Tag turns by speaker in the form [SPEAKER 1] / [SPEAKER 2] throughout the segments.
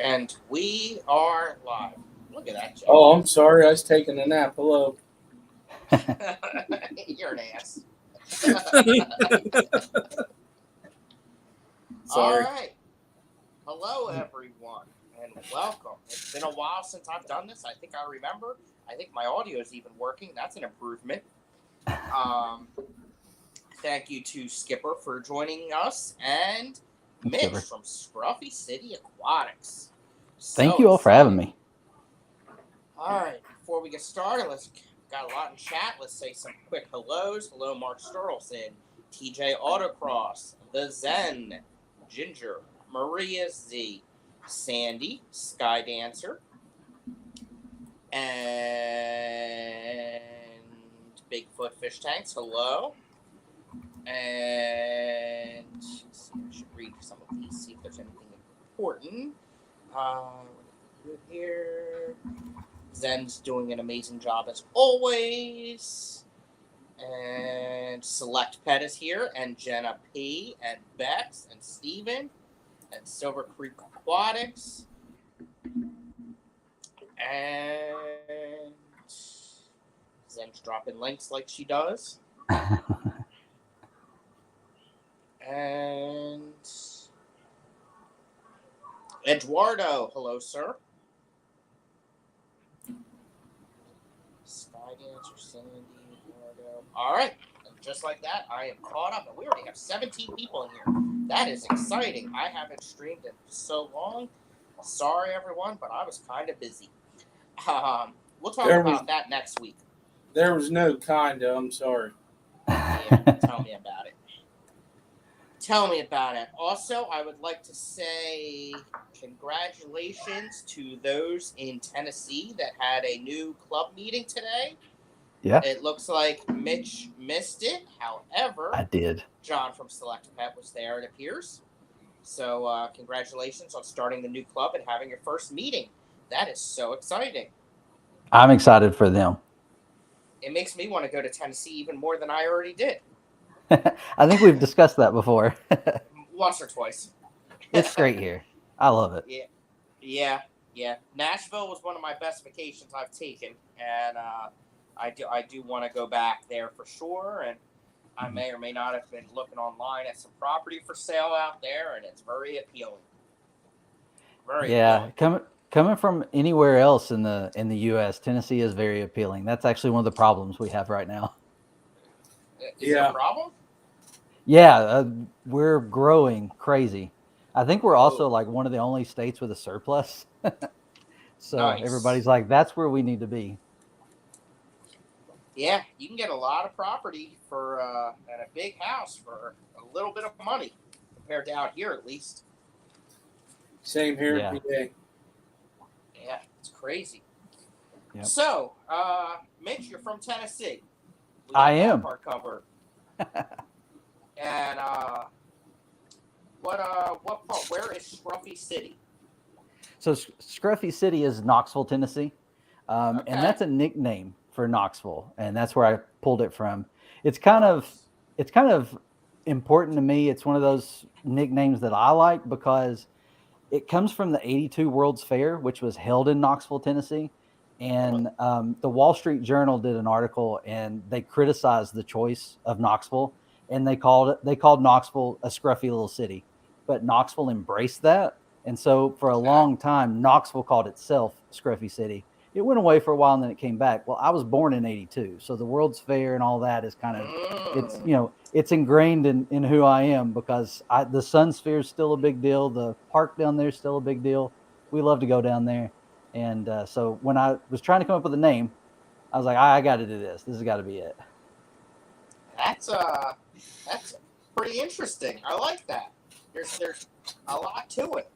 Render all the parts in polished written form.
[SPEAKER 1] And we are live. Look at that, John.
[SPEAKER 2] Oh, I'm sorry. I was taking a nap. Hello.
[SPEAKER 1] You're an ass. All
[SPEAKER 2] Sorry.
[SPEAKER 1] right. Hello, everyone, and welcome. It's been a while since I've done this. I think I remember. I think my audio is even working. That's an improvement. Um, Thank you to Skipper for joining us and
[SPEAKER 3] Thanks,
[SPEAKER 1] Mitch
[SPEAKER 3] Skipper.
[SPEAKER 1] from Scruffy City Aquatics.
[SPEAKER 3] Thank
[SPEAKER 1] So
[SPEAKER 3] you all for having
[SPEAKER 1] excited.
[SPEAKER 3] me.
[SPEAKER 1] All right, before we get started, let's got a lot in chat. Let's say some quick hellos. Hello, Mark Sturleson, TJ Autocross, The Zen, Ginger, Maria Z, Sandy, Sky Dancer, and Bigfoot Fish Tanks. Hello. And let's see, I should read some of these, see if there's anything important. Good here. Zen's doing an amazing job as always. And Select Pet is here, and Jenna P, and Bex, and Steven, and Silver Creek Aquatics. And Zen's dropping links like she does. And Eduardo, hello, sir. Sky Dancer, Sandy, Eduardo. All right, and just like that, I am caught up, and we already have 17 people in here. That is exciting. I haven't streamed in so long. Sorry, everyone, but I was kind of busy. We'll talk about that next week.
[SPEAKER 2] There was no kinda. I'm sorry.
[SPEAKER 1] Yeah, tell me about it. Tell me about it. Also, I would like to say congratulations to those in Tennessee that had a new club meeting today.
[SPEAKER 3] Yeah,
[SPEAKER 1] It looks like Mitch missed it. However,
[SPEAKER 3] I did.
[SPEAKER 1] John from Select Pet was there, it appears. So, congratulations on starting the new club and having your first meeting. That is so exciting.
[SPEAKER 3] I'm excited for them.
[SPEAKER 1] It makes me want to go to Tennessee even more than I already did.
[SPEAKER 3] I think we've discussed that before.
[SPEAKER 1] Once or twice.
[SPEAKER 3] It's great here. I love it.
[SPEAKER 1] Yeah. Yeah. Nashville was one of my best vacations I've taken, and I do want to go back there for sure. And I may or may not have been looking online at some property for sale out there, and it's very appealing. Very
[SPEAKER 3] Yeah,
[SPEAKER 1] appealing.
[SPEAKER 3] coming from anywhere else in the U.S., Tennessee is very appealing. That's actually one of the problems we have right now.
[SPEAKER 1] Is it a problem?
[SPEAKER 3] Yeah, we're growing crazy. I think we're also
[SPEAKER 1] Oh,
[SPEAKER 3] like one of the only states with a surplus. So
[SPEAKER 1] nice.
[SPEAKER 3] everybody's like, that's where we need to be.
[SPEAKER 1] Yeah, you can get a lot of property for and a big house for a little bit of money compared to out here, at least.
[SPEAKER 2] Same here,
[SPEAKER 3] Yeah.
[SPEAKER 2] PA.
[SPEAKER 1] Yeah, it's crazy.
[SPEAKER 3] Yep.
[SPEAKER 1] So, Mitch, you're from Tennessee. We
[SPEAKER 3] I
[SPEAKER 1] got that
[SPEAKER 3] am.
[SPEAKER 1] part covered. And what part? Where is Scruffy City?
[SPEAKER 3] So Scruffy City is Knoxville, Tennessee, and
[SPEAKER 1] Okay.
[SPEAKER 3] that's a nickname for Knoxville, and that's where I pulled it from. It's kind of
[SPEAKER 1] Nice.
[SPEAKER 3] it's kind of important to me. It's one of those nicknames that I like because it comes from the '82 World's Fair, which was held in Knoxville, Tennessee.
[SPEAKER 1] Really?
[SPEAKER 3] And the Wall Street Journal did an article, and they criticized the choice of Knoxville, and they called Knoxville a scruffy little city, but Knoxville embraced that, and so for a
[SPEAKER 1] Okay.
[SPEAKER 3] long time, Knoxville called itself Scruffy City. It went away for a while, and then it came back. Well, I was born in '82, so the World's Fair and all that is kind of it's
[SPEAKER 1] Mm.
[SPEAKER 3] you know it's ingrained in who I am because the Sun Sphere is still a big deal. The park down there is still a big deal. We love to go down there. And so when I was trying to come up with a name, I was like, I got to do this. This has got to be it.
[SPEAKER 1] That's that's pretty interesting. I like that. There's a lot to it.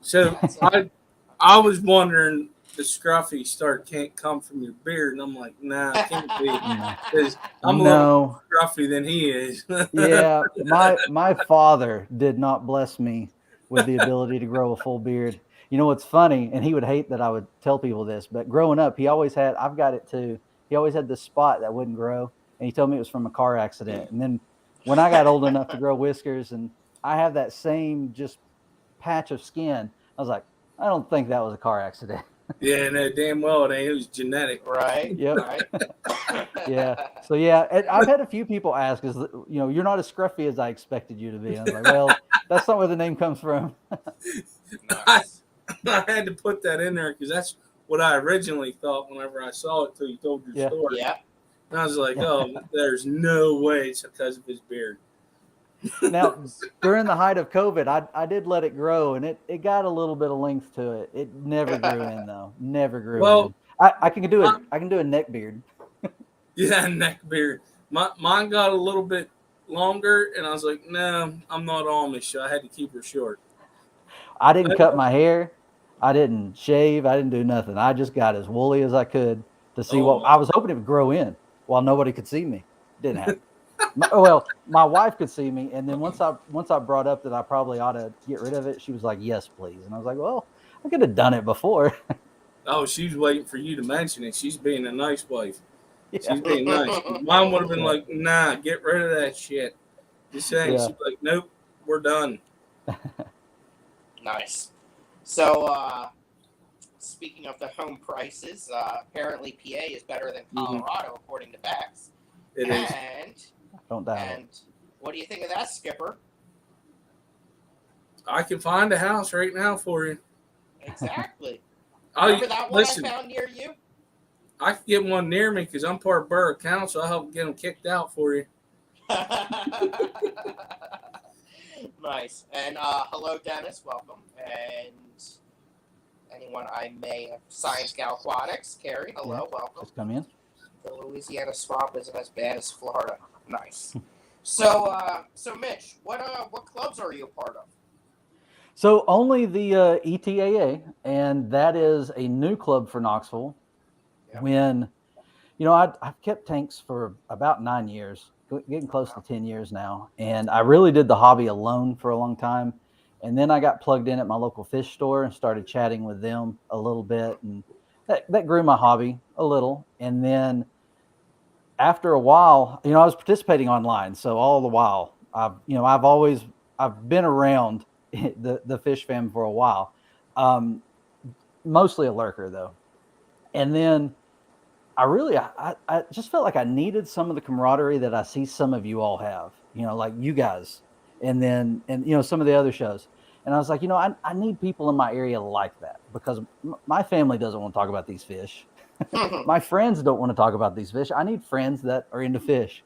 [SPEAKER 2] So
[SPEAKER 1] That's
[SPEAKER 2] I was wondering the scruffy start can't come from your beard, and I'm like, nah, it can't be
[SPEAKER 3] No,
[SPEAKER 2] because I'm a little more
[SPEAKER 3] no,
[SPEAKER 2] scruffy than he is.
[SPEAKER 3] yeah. My father did not bless me with the ability to grow a full beard. You know what's funny, and he would hate that I would tell people this, but growing up, he always had. I've got it too. He always had this spot that wouldn't grow, and he told me it was from a car accident. And then when I got old enough to grow whiskers, and I have that same just patch of skin, I was like, I don't think that was a car accident.
[SPEAKER 2] Yeah, no, damn well it ain't. It was genetic.
[SPEAKER 1] Right.
[SPEAKER 3] Yep.
[SPEAKER 1] Right.
[SPEAKER 3] Yeah. So yeah, and I've had a few people ask, "Is you're not as scruffy as I expected you to be?" And I was like, "Well, that's not where the name comes from."
[SPEAKER 2] I,
[SPEAKER 1] Nice.
[SPEAKER 2] I had to put that in there because that's what I originally thought whenever I saw it till you told your
[SPEAKER 3] Yeah.
[SPEAKER 2] story.
[SPEAKER 1] Yeah.
[SPEAKER 2] And I was like,
[SPEAKER 3] Yeah.
[SPEAKER 2] oh, there's no way it's because of his beard.
[SPEAKER 3] Now, during the height of COVID, I did let it grow, and it got a little bit of length to it. It never grew in though. Never grew
[SPEAKER 2] Well,
[SPEAKER 3] in. I can do
[SPEAKER 2] my,
[SPEAKER 3] a neck beard.
[SPEAKER 2] yeah, neck beard. Mine got a little bit longer, and I was like, no, I'm not Amish, so I had to keep her short.
[SPEAKER 3] I didn't cut my hair. I didn't shave. I didn't do nothing. I just got as woolly as I could to see
[SPEAKER 2] Oh
[SPEAKER 3] what
[SPEAKER 2] my!
[SPEAKER 3] I was hoping it would grow in while nobody could see me. Didn't happen. Well, my wife could see me, and then once I brought up that I probably ought to get rid of it, she was like, "Yes, please." And I was like, "Well, I could have done it before."
[SPEAKER 2] Oh, she's waiting for you to mention it. She's being a nice wife.
[SPEAKER 3] Yeah,
[SPEAKER 2] She's being nice. Mom would have been
[SPEAKER 3] yeah,
[SPEAKER 2] like, nah, get rid of that shit. Just saying.
[SPEAKER 3] yeah.
[SPEAKER 2] She's like, nope, we're done.
[SPEAKER 1] Nice. So, speaking of the home prices, apparently PA is better than
[SPEAKER 2] Mhm.
[SPEAKER 1] Colorado according to Bex.
[SPEAKER 2] It is.
[SPEAKER 3] Don't doubt it.
[SPEAKER 1] And what do you think of that, Skipper?
[SPEAKER 2] I can find a house right now for you.
[SPEAKER 1] Exactly.
[SPEAKER 2] I
[SPEAKER 1] Remember that one
[SPEAKER 2] listen.
[SPEAKER 1] I found near you?
[SPEAKER 2] I can get one near me because I'm part of borough council. I'll help get them kicked out for you.
[SPEAKER 1] Nice. And hello, Dennis. Welcome. And anyone I may have. Science Gal Aquatics. Carrie, hello. Welcome.
[SPEAKER 3] Just come in.
[SPEAKER 1] The Louisiana swamp isn't as bad as Florida. Nice. So Mitch, what clubs are you a part of?
[SPEAKER 3] So only the ETAA, and that is a new club for Knoxville.
[SPEAKER 1] Yeah.
[SPEAKER 3] When, I've kept tanks for about 9 years, getting close to 10 years now. And I really did the hobby alone for a long time. And then I got plugged in at my local fish store and started chatting with them a little bit. And that grew my hobby a little. And then after a while, I was participating online. So all the while, I've been around the fish fam for a while, mostly a lurker though. And then I just felt like I needed some of the camaraderie that I see some of you all have, like you guys, and then, some of the other shows. And I was like, I need people in my area like that because my family doesn't want to talk about these fish. My friends don't want to talk about these fish. I need friends that are into fish.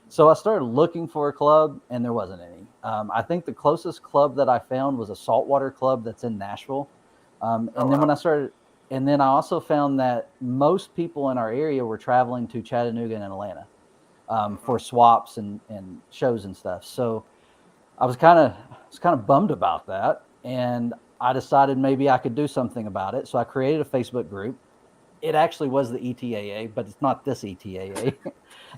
[SPEAKER 3] So I started looking for a club, and there wasn't any. I think the closest club that I found was a saltwater club that's in Nashville. And then when I started, and then I also found that most people in our area were traveling to Chattanooga and Atlanta for swaps and shows and stuff. So I was kind of bummed about that, and I decided maybe I could do something about it. So I created a Facebook group. It actually was the ETAA, but it's not this ETAA.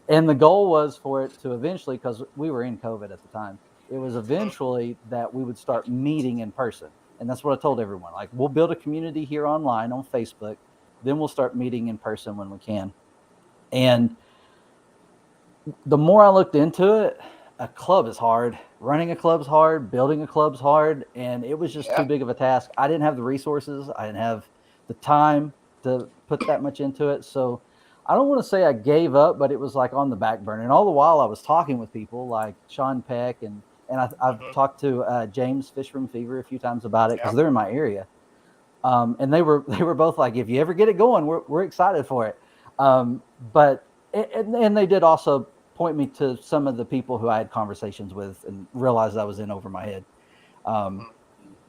[SPEAKER 3] And the goal was for it to eventually, because we were in COVID at the time, it was eventually that we would start meeting in person. And that's what I told everyone. Like, we'll build a community here online on Facebook, then we'll start meeting in person when we can. And the more I looked into it, a club is hard. Running a club's hard. Building a club's hard. And it was just too big of a task. I didn't have the resources. I didn't have the time to put that much into it. So I don't want to say I gave up, but it was like on the back burner. And all the while I was talking with people like Sean Peck and I've talked to James Fish from Fever a few times about it because they're in my area. And they were both like, if you ever get it going, we're excited for it. But they did also point me to some of the people who I had conversations with and realized I was in over my head.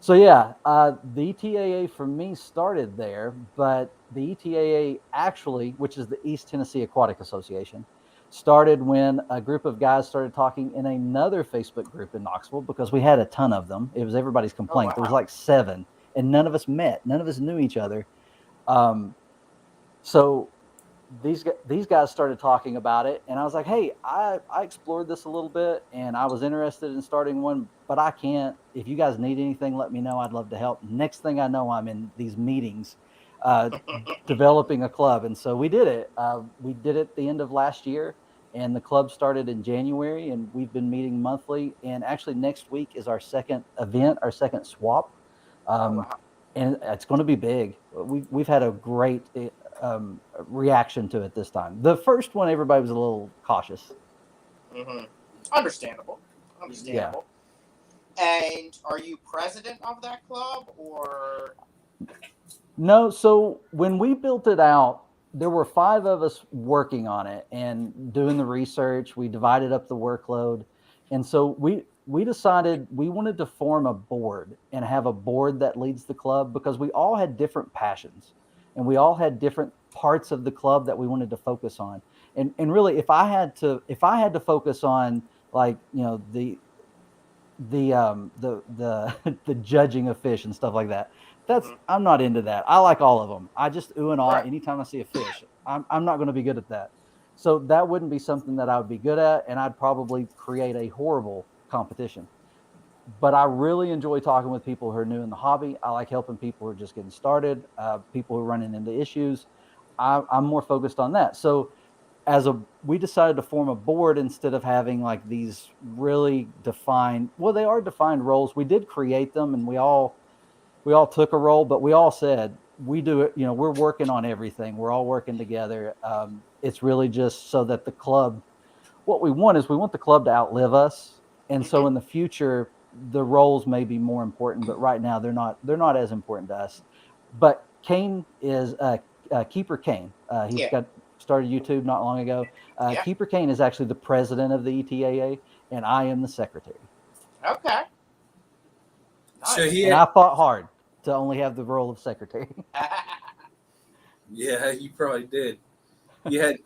[SPEAKER 3] So yeah, the ETAA for me started there, but the ETAA actually, which is the East Tennessee Aquatic Association, started when a group of guys started talking in another Facebook group in Knoxville because we had a ton of them. It was everybody's complaint. There was like 7, and none of us met. None of us knew each other. So these guys started talking about it, and I was like, hey, I explored this a little bit, and I was interested in starting one, but I can't. If you guys need anything, let me know. I'd love to help. Next thing I know, I'm in these meetings developing a club. And so we did it. We did it the end of last year, and the club started in January, and we've been meeting monthly. And actually next week is our second event, our second swap. and it's going to be big. We've had a great reaction to it this time. The first one, everybody was a little cautious.
[SPEAKER 1] Mm-hmm. Understandable.
[SPEAKER 3] Yeah.
[SPEAKER 1] Understandable. And are you president of that club, or?
[SPEAKER 3] No, so when we built it out, there were 5 of us working on it and doing the research. We divided up the workload. And so we decided we wanted to form a board and have a board that leads the club because we all had different passions and we all had different parts of the club that we wanted to focus on. And really if I had to focus on, like, the the judging of fish and stuff like that. That's
[SPEAKER 1] Mm-hmm.
[SPEAKER 3] I'm not into that. I like all of them. I just ooh and ah
[SPEAKER 1] Right.
[SPEAKER 3] anytime I see a fish. I'm not going to be good at that. So that wouldn't be something that I would be good at, and I'd probably create a horrible competition. But I really enjoy talking with people who are new in the hobby. I like helping people who are just getting started, people who are running into issues. I'm more focused on that. So we decided to form a board instead of having like these really defined, well, they are defined roles. We did create them, and we all took a role, but we all said we do it, we're working on everything, we're all working together. It's really just so that the club, what we want the club to outlive us, and so
[SPEAKER 1] Mm-hmm.
[SPEAKER 3] in the future the roles may be more important, but right now they're not as important to us. But Kane is Keeper Kane. He's
[SPEAKER 1] Yeah.
[SPEAKER 3] got started YouTube not long ago.
[SPEAKER 1] Yeah.
[SPEAKER 3] Keeper Kane is actually the president of the ETAA, and I am the secretary.
[SPEAKER 1] Okay.
[SPEAKER 2] So
[SPEAKER 1] Nice.
[SPEAKER 3] And I fought hard to only have the role of secretary.
[SPEAKER 2] yeah, you probably did. You had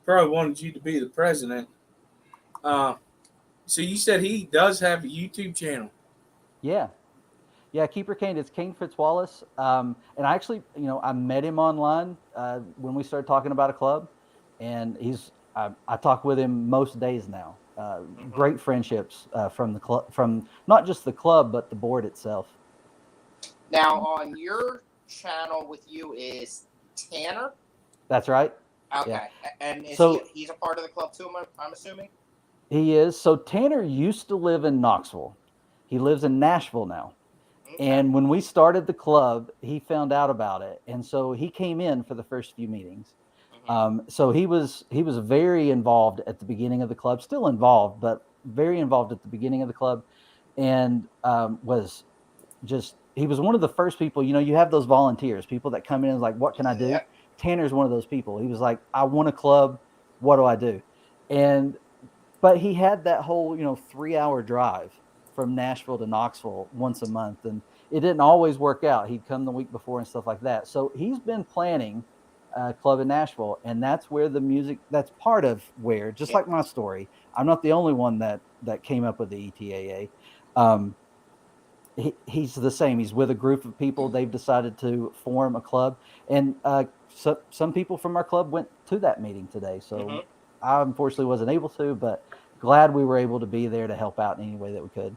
[SPEAKER 2] probably wanted you to be the president. Uh, so you said he does have a YouTube channel.
[SPEAKER 3] Yeah. Yeah, Keeper Kane. It's Kane Fitzwallace. And I actually, I met him online when we started talking about a club, and I talk with him most days now.
[SPEAKER 1] Mm-hmm.
[SPEAKER 3] Great friendships from the club, from not just the club but the board itself.
[SPEAKER 1] Now, on your channel with you is Tanner.
[SPEAKER 3] That's right. Yeah.
[SPEAKER 1] Okay. And is
[SPEAKER 3] So
[SPEAKER 1] he's a part of the club too? I'm assuming.
[SPEAKER 3] he is. So Tanner used to live in Knoxville. He lives in Nashville now.
[SPEAKER 1] Okay.
[SPEAKER 3] And when we started the club, he found out about it, and so he came in for the first few meetings.
[SPEAKER 1] Mm-hmm.
[SPEAKER 3] So he was very involved at the beginning of the club, still involved, but very involved at the beginning of the club, and was just he was one of the first people. You have those volunteers, people that come in and like, what can I do?
[SPEAKER 1] Yeah.
[SPEAKER 3] Tanner's one of those people. He was like, I want a club. What do I do? And but he had that whole 3-hour drive from Nashville to Knoxville once a month, and it didn't always work out. He'd come the week before and stuff like that. So he's been planning a club in Nashville, and that's where the music. That's part of where, just
[SPEAKER 1] Yeah.
[SPEAKER 3] like my story, I'm not the only one that came up with the ETAA. Um, he's the same. He's with a group of people. They've decided to form a club, and some people from our club went to that meeting today. So
[SPEAKER 1] Mm-hmm.
[SPEAKER 3] I unfortunately wasn't able to, but glad we were able to be there to help out in any way that we could.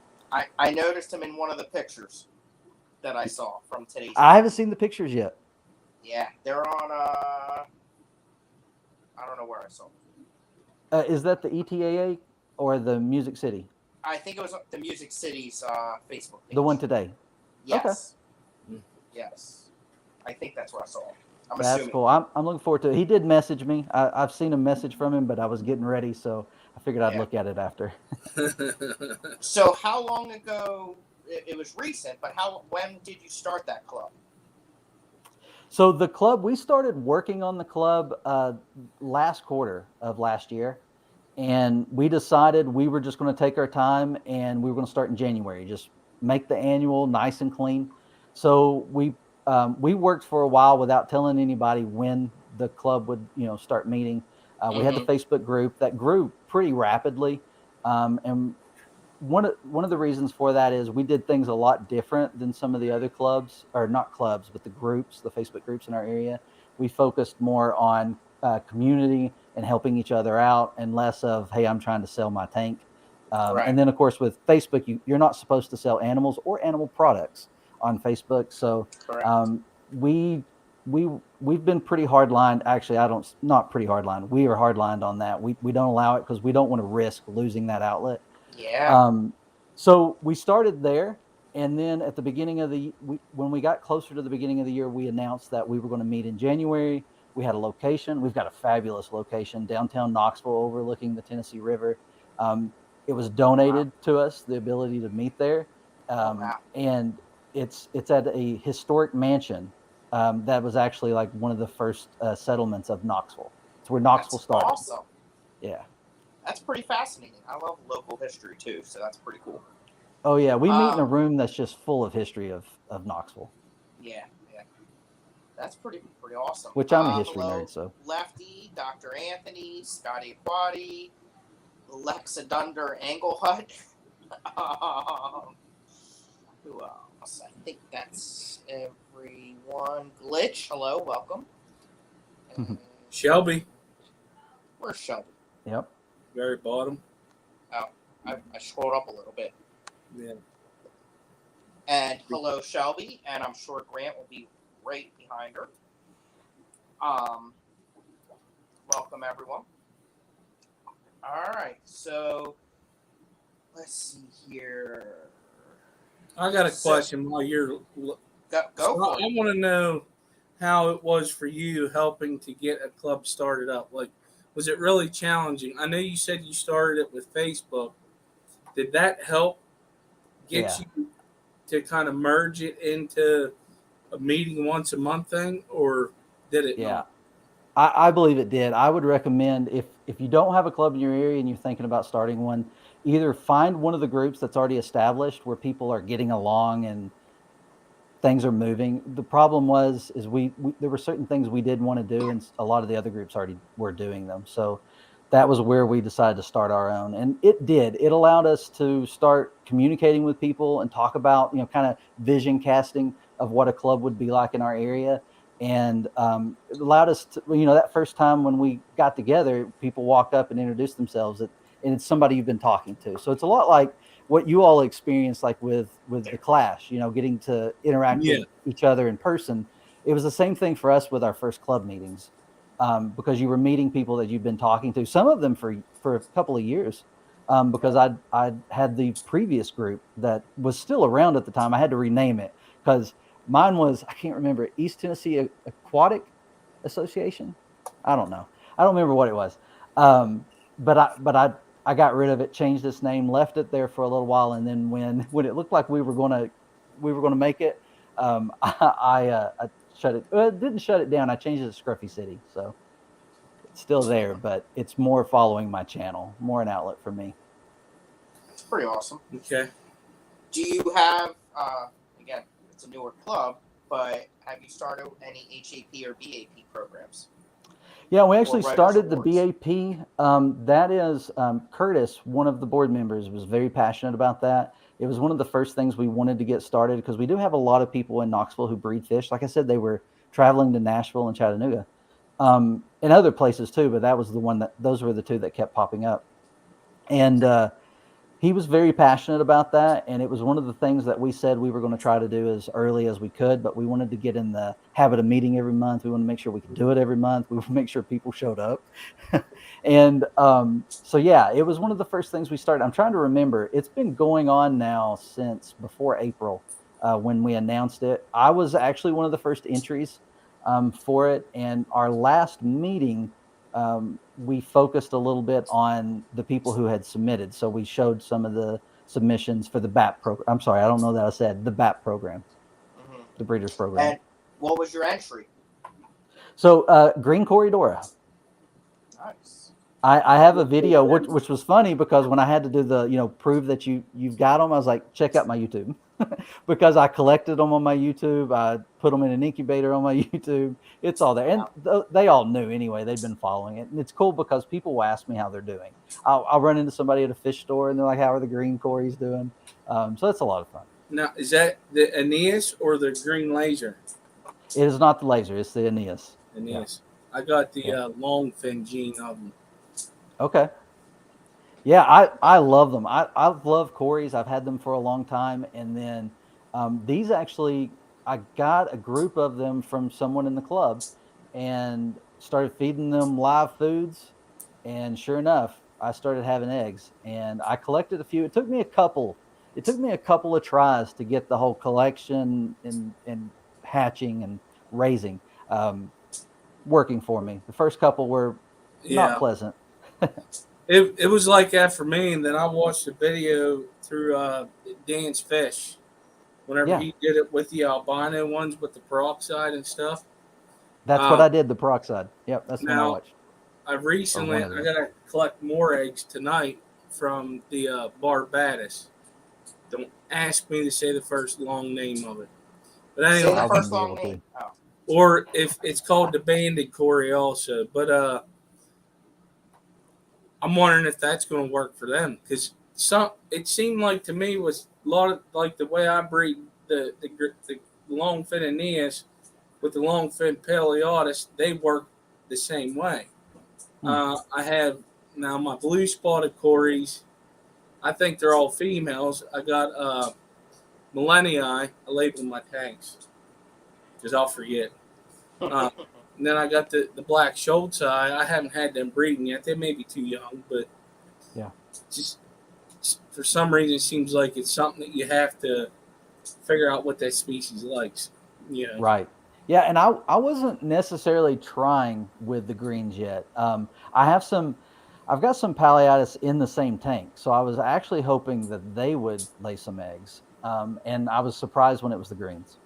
[SPEAKER 1] I noticed him in one of the pictures that I saw from today's.
[SPEAKER 3] I haven't seen the pictures yet.
[SPEAKER 1] Yeah, they're on. I don't know where I saw them.
[SPEAKER 3] Is that the ETAA or the Music City?
[SPEAKER 1] I think it was the Music City's Facebook page.
[SPEAKER 3] The one today.
[SPEAKER 1] Yes. Yes. I think that's where I saw him. I'm
[SPEAKER 3] That's
[SPEAKER 1] assuming.
[SPEAKER 3] cool. I'm looking forward to it. He did message me. I've seen a message from him, but I was getting ready, so I figured I'd
[SPEAKER 1] Yeah.
[SPEAKER 3] look at it after.
[SPEAKER 1] So how long ago? It was recent, but when did you start that club?
[SPEAKER 3] So the club, we started working on the club last quarter of last year, and we decided we were just going to take our time and we were going to start in January. Just make the annual nice and clean. So we worked for a while without telling anybody when the club would start meeting. We had the
[SPEAKER 1] Mm-hmm.
[SPEAKER 3] Facebook group that grew pretty rapidly, and one of the reasons for that is we did things a lot different than some of the other clubs, or not clubs, but the groups, the Facebook groups in our area. We focused more on community and helping each other out, and less of, hey, I'm trying to sell my tank.
[SPEAKER 1] Right.
[SPEAKER 3] And then, of course, with Facebook, you're not supposed to sell animals or animal products on Facebook. So
[SPEAKER 1] Correct.
[SPEAKER 3] we we've been pretty hard lined. Actually, I don't not pretty hard lined. We are hard lined on that. We don't allow it because we don't want to risk losing that outlet.
[SPEAKER 1] Yeah.
[SPEAKER 3] So we started there, And then at the beginning of when we got closer to the beginning of the year, we announced that we were going to meet in January. We had a location. We've got a fabulous location, downtown Knoxville, overlooking the Tennessee River. It was donated to us, the ability to meet there. And it's at a historic mansion that was actually like one of the first settlements of Knoxville. It's where Knoxville started.
[SPEAKER 1] Awesome.
[SPEAKER 3] Yeah.
[SPEAKER 1] That's pretty fascinating. I love local history too, so that's pretty cool.
[SPEAKER 3] Oh yeah, we meet in a room that's just full of history of Knoxville.
[SPEAKER 1] Yeah. That's pretty awesome.
[SPEAKER 3] Which I'm a history
[SPEAKER 1] hello,
[SPEAKER 3] nerd, so.
[SPEAKER 1] Lefty, Dr. Anthony, Scotty Aquati, Lexa Dunder, Englehut. Who else? I think that's everyone. Glitch, hello, welcome.
[SPEAKER 2] Shelby.
[SPEAKER 1] Where's Shelby?
[SPEAKER 3] Yep.
[SPEAKER 2] Very bottom.
[SPEAKER 1] Oh, I scrolled up a little bit.
[SPEAKER 2] Yeah.
[SPEAKER 1] And hello, Shelby, and I'm sure Grant will be right behind her. Welcome everyone. All right, so let's see here.
[SPEAKER 2] I got a question while you're.
[SPEAKER 1] Go for it.
[SPEAKER 2] I want to know how it was for you helping to get a club started up. Like, was it really challenging? I know you said you started it with Facebook. Did that help get you to kind of merge it into a meeting once a month thing, or did it not?
[SPEAKER 3] I believe it did. I would recommend if you don't have a club in your area and you're thinking about starting one, either find one of the groups that's already established where people are getting along and things are moving. The problem is we there were certain things we did want to do, and a lot of the other groups already were doing them. So that was where we decided to start our own, and it allowed us to start communicating with people and talk about kind of vision casting of what a club would be like in our area. And it allowed us to, that first time when we got together, people walked up and introduced themselves, and it's somebody you've been talking to. So it's a lot like what you all experienced, like with the Clash, getting to interact with each other in person. It was the same thing for us with our first club meetings, because you were meeting people that you've been talking to, some of them for a couple of years. Because I had the previous group that was still around at the time. I had to rename it because mine was, I can't remember, East Tennessee Aquatic Association. I don't know. I don't remember what it was. But I got rid of it, changed its name, left it there for a little while, and then when it looked like we were gonna make it, I shut it. Well, didn't shut it down. I changed it to Scruffy City, so it's still there, but it's more following my channel, more an outlet for me.
[SPEAKER 1] It's pretty awesome.
[SPEAKER 2] Okay.
[SPEAKER 1] Do you have again? It's a newer club, but have you started any HAP or BAP programs?
[SPEAKER 3] Yeah, we actually started the BAP. That is Curtis, one of the board members, was very passionate about that. It was one of the first things we wanted to get started because we do have a lot of people in Knoxville who breed fish. Like I said, they were traveling to Nashville and Chattanooga, and other places too. But that was those were the two that kept popping up. And he was very passionate about that, and it was one of the things that we said we were going to try to do as early as we could, but we wanted to get in the habit of meeting every month. We wanted to make sure we could do it every month. We wanted to make sure people showed up. And so, yeah, it was one of the first things we started. I'm trying to remember. It's been going on now since before April when we announced it. I was actually one of the first entries for it, and our last meeting, we focused a little bit on the people who had submitted. So we showed some of the submissions for the BAP program. I'm sorry, I don't know that I said the BAP program, the Breeders Program.
[SPEAKER 1] And what was your entry?
[SPEAKER 3] So Green Corridora.
[SPEAKER 1] Nice.
[SPEAKER 3] I have a video, which was funny because when I had to do the, prove that you've got them, I was like, check out my YouTube. Because I collected them on my YouTube. I put them in an incubator on my YouTube. It's all there. And they all knew anyway. They'd been following it. And it's cool because people will ask me how they're doing. I'll run into somebody at a fish store and they're like, how are the green Quarries doing? So that's a lot of fun.
[SPEAKER 2] Now, is that the Aeneas or the green laser?
[SPEAKER 3] It is not the laser. It's the Aeneas.
[SPEAKER 2] Aeneas. Yeah. I got the long fin gene of them.
[SPEAKER 3] Okay. Yeah, I love them. I've loved Quarries. I've had them for a long time. And then these actually, I got a group of them from someone in the club and started feeding them live foods. And sure enough, I started having eggs. And I collected a few. It took me a couple it took me a couple of tries to get the whole collection and hatching and raising working for me. The first couple were not
[SPEAKER 2] Yeah.
[SPEAKER 3] pleasant.
[SPEAKER 2] It was like that for me, and then I watched a video through Dan's Fish. Whenever
[SPEAKER 3] Yeah,
[SPEAKER 2] he did it with the albino ones with the peroxide and stuff.
[SPEAKER 3] that's what
[SPEAKER 2] Um,
[SPEAKER 3] I did. The peroxide. Yep, that's the one I
[SPEAKER 2] now
[SPEAKER 3] watched,
[SPEAKER 2] I
[SPEAKER 3] or
[SPEAKER 2] recently
[SPEAKER 3] one of
[SPEAKER 2] I
[SPEAKER 3] those.
[SPEAKER 2] gotta collect more eggs tonight from the Barbados. Don't ask me to say the first long name of it, but
[SPEAKER 1] Say
[SPEAKER 2] anyway,
[SPEAKER 1] the
[SPEAKER 3] I
[SPEAKER 1] first
[SPEAKER 3] wouldn't be
[SPEAKER 1] long
[SPEAKER 3] able
[SPEAKER 1] name.
[SPEAKER 3] to.
[SPEAKER 1] Oh.
[SPEAKER 2] or if it's called the banded Cory also. But I'm wondering if that's going to work for them because some it seemed like to me was a lot of like the way I breed the long fin Aeneas with the long fin Paleotis, they work the same way.
[SPEAKER 3] Hmm.
[SPEAKER 2] I have now my blue spotted Cories. I think they're all females. I got Millennium. I labeled my tanks because I'll forget. Uh, and then I got the black Schultz eye. I haven't had them breeding yet. They may be too young, but
[SPEAKER 3] Yeah.
[SPEAKER 2] just for some reason it seems like it's something that you have to figure out what that species likes. You know.
[SPEAKER 3] Right. Yeah, and I wasn't necessarily trying with the greens yet. I've got some Paleatis in the same tank, so I was actually hoping that they would lay some eggs. And I was surprised when it was the greens.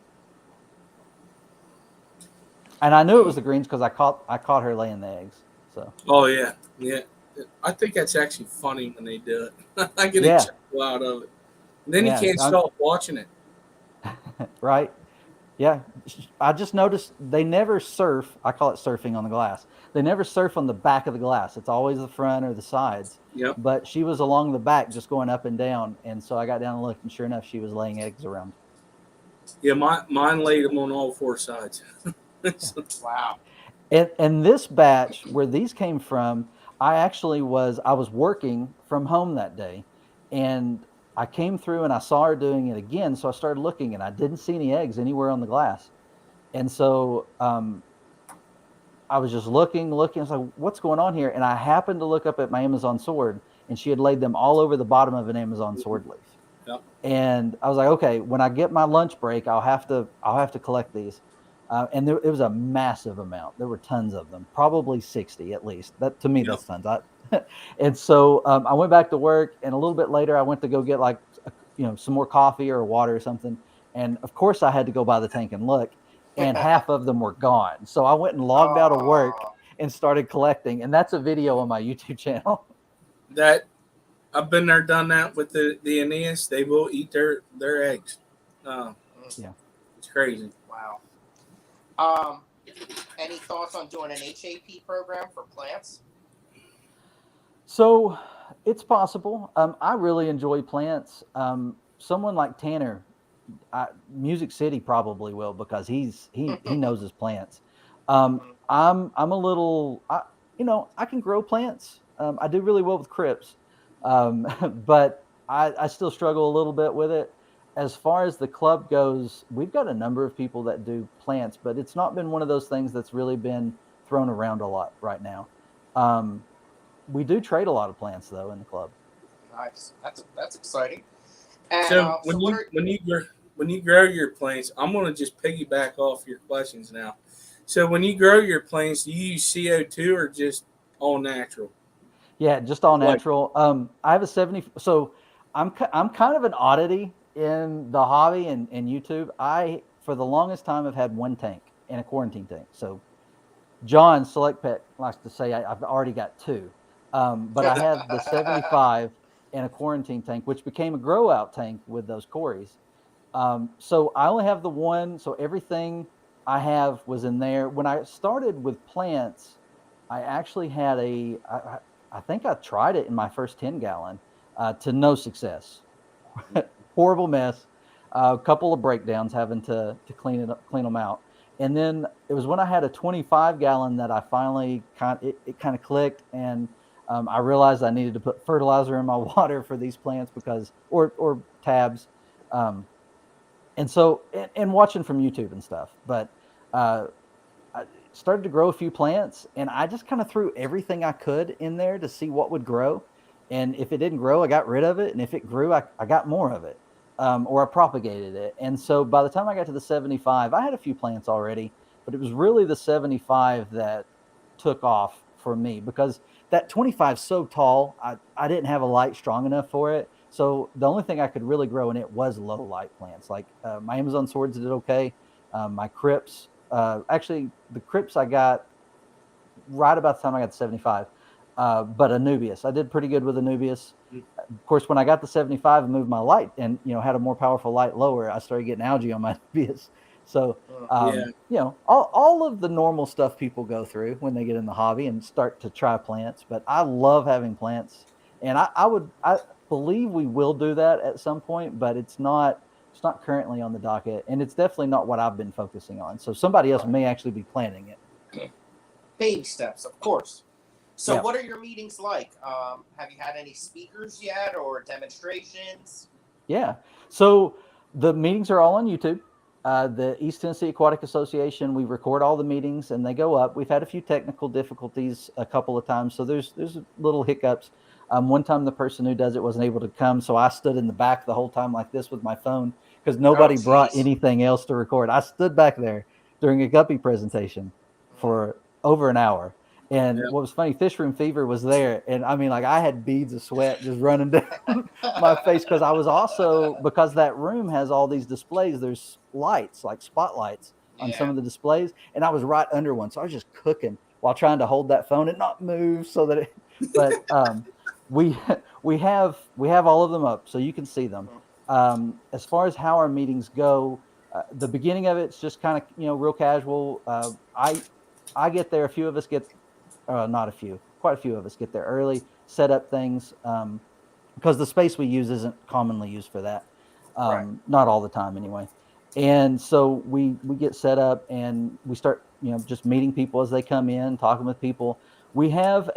[SPEAKER 3] And I knew it was the greens because I caught her laying the eggs. So
[SPEAKER 2] Oh yeah, yeah. I think that's actually funny when they do it. I get a
[SPEAKER 3] yeah,
[SPEAKER 2] chuckle out of it. And then you
[SPEAKER 3] yeah,
[SPEAKER 2] can't stop watching it.
[SPEAKER 3] right. Yeah, I just noticed they never surf. I call it surfing on the glass. They never surf on the back of the glass. It's always the front or the sides.
[SPEAKER 2] Yep.
[SPEAKER 3] But she was along the back, just going up and down. And so I got down and looked, and sure enough, she was laying eggs around.
[SPEAKER 2] Yeah, mine laid them on all four sides.
[SPEAKER 3] Yeah.
[SPEAKER 1] Wow.
[SPEAKER 3] And this batch, where these came from, I was working from home that day, and I came through and I saw her doing it again. So I started looking, and I didn't see any eggs anywhere on the glass. And so I was just looking. I was like, what's going on here? And I happened to look up at my Amazon sword, and she had laid them all over the bottom of an Amazon sword leaf.
[SPEAKER 2] Yep.
[SPEAKER 3] And I was like, okay, when I get my lunch break, I'll have to collect these. It was a massive amount. There were tons of them, probably 60 at least. That to me,
[SPEAKER 2] Yep.
[SPEAKER 3] that's tons. And so I went back to work, and a little bit later, I went to go get some more coffee or water or something. And of course, I had to go by the tank and look, and half of them were gone. So I went and logged out of work
[SPEAKER 1] Oh.
[SPEAKER 3] and started collecting. And that's a video on my YouTube channel.
[SPEAKER 2] That I've been there, done that with the Aeneas. They will eat their eggs. Uh,
[SPEAKER 3] Yeah.
[SPEAKER 2] it's crazy.
[SPEAKER 1] Wow. Um, any thoughts on doing an HAP program for plants?
[SPEAKER 3] So it's possible. I really enjoy plants. Someone like Tanner, Music City probably will because he knows his plants. I'm a little, I can grow plants. I do really well with crypts, but I still struggle a little bit with it. As far as the club goes, we've got a number of people that do plants, but it's not been one of those things that's really been thrown around a lot right now. Um, we do trade a lot of plants though in the club.
[SPEAKER 1] Nice. That's exciting. And
[SPEAKER 2] So
[SPEAKER 1] so
[SPEAKER 2] when
[SPEAKER 1] what
[SPEAKER 2] you
[SPEAKER 1] are
[SPEAKER 2] grow your plants, I'm gonna just piggyback off your questions now. So when you grow your plants, do you use CO2 or just all natural?
[SPEAKER 3] Yeah, just all
[SPEAKER 2] Like,
[SPEAKER 3] natural. I have a 70. So I'm kind of an oddity in the hobby and YouTube. I for the longest time have had one tank and a quarantine tank. So John Select Pet likes to say I've already got two, but I had the 75 and a quarantine tank, which became a grow out tank with those Corys. So I only have the one. So everything I have was in there. When I started with plants, I actually had I think I tried it in my first 10-gallon to no success. Horrible mess. A couple of breakdowns having to clean them out. And then it was when I had a 25-gallon that I finally it kind of clicked, and I realized I needed to put fertilizer in my water for these plants because or tabs. Um, and so and watching from YouTube and stuff. But uh, I started to grow a few plants, and I just kind of threw everything I could in there to see what would grow. And if it didn't grow, I got rid of it. And if it grew, I got more of it, or I propagated it. And so by the time I got to the 75, I had a few plants already, but it was really the 75 that took off for me because that 25 is so tall. I didn't have a light strong enough for it. So the only thing I could really grow in it was low light plants. Like my Amazon swords did okay. My crypts, actually, the crypts I got right about the time I got to 75. But Anubias, I did pretty good with Anubias. Of course, when I got to 75 and moved my light and, had a more powerful light lower, I started getting algae on my Anubias. So,
[SPEAKER 2] Yeah.
[SPEAKER 3] all of the normal stuff people go through when they get in the hobby and start to try plants. But I love having plants. And I believe we will do that at some point, but it's not currently on the docket. And it's definitely not what I've been focusing on. So somebody else may actually be planning it.
[SPEAKER 1] Baby steps, of course. So,
[SPEAKER 3] Yeah.
[SPEAKER 1] what are your meetings like? Have you had any speakers yet or demonstrations?
[SPEAKER 3] Yeah. So the meetings are all on YouTube. The East Tennessee Aquatic Association, we record all the meetings and they go up. We've had a few technical difficulties a couple of times, so there's little hiccups. One time the person who does it wasn't able to come, so I stood in the back the whole time like this with my phone because
[SPEAKER 1] Oh,
[SPEAKER 3] nobody brought
[SPEAKER 1] jeez.
[SPEAKER 3] anything else to record. I stood back there during a guppy presentation for over an hour. And
[SPEAKER 2] Yeah.
[SPEAKER 3] what was funny, Fish Room Fever was there, and I mean, like I had beads of sweat just running down my face because I was also because that room has all these displays. There's lights like spotlights on some
[SPEAKER 1] Yeah.
[SPEAKER 3] of the displays, and I was right under one, so I was just cooking while trying to hold that phone and not move so that it. But we we have all of them up, so you can see them. As far as how our meetings go, the beginning of it's just kind of real casual. I get there. A few of us get not a few, quite a few of us get there early, set up things. Because the space we use isn't commonly used for that.
[SPEAKER 1] Right.
[SPEAKER 3] Not all the time anyway. And so we get set up and we start just meeting people as they come in, talking with people. We have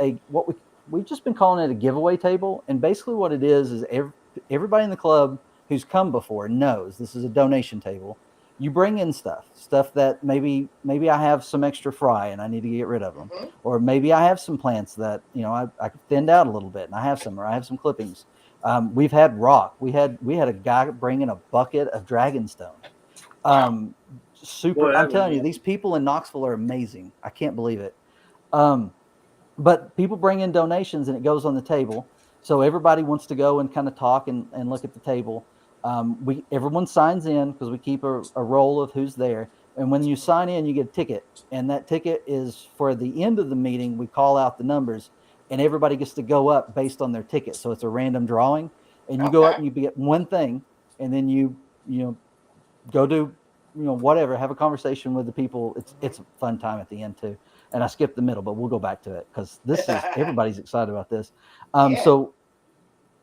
[SPEAKER 3] we've just been calling it a giveaway table, and basically what it is everybody in the club who's come before knows this is a donation table. You bring in stuff that maybe I have some extra fry and I need to get rid of them,
[SPEAKER 1] Mm-hmm.
[SPEAKER 3] or maybe I have some plants that I thinned out a little bit and I have some, or I have some clippings. We've had rock. We had a guy bring in a bucket of dragonstone.
[SPEAKER 1] Wow.
[SPEAKER 3] Um, Super.
[SPEAKER 2] Boy,
[SPEAKER 3] I'm
[SPEAKER 2] that was
[SPEAKER 3] telling you, these people in Knoxville are amazing. I can't believe it. Um, but people bring in donations and it goes on the table. So everybody wants to go and kind of talk and look at the table. Everyone signs in because we keep a roll of who's there. And when you sign in, you get a ticket, and that ticket is for the end of the meeting. We call out the numbers, and everybody gets to go up based on their ticket. So it's a random drawing, and you go up
[SPEAKER 1] Okay.
[SPEAKER 3] and you get one thing, and then you go do whatever, have a conversation with the people. It's a fun time at the end too. And I skipped the middle, but we'll go back to it because this is everybody's excited about this.
[SPEAKER 1] Yeah.
[SPEAKER 3] So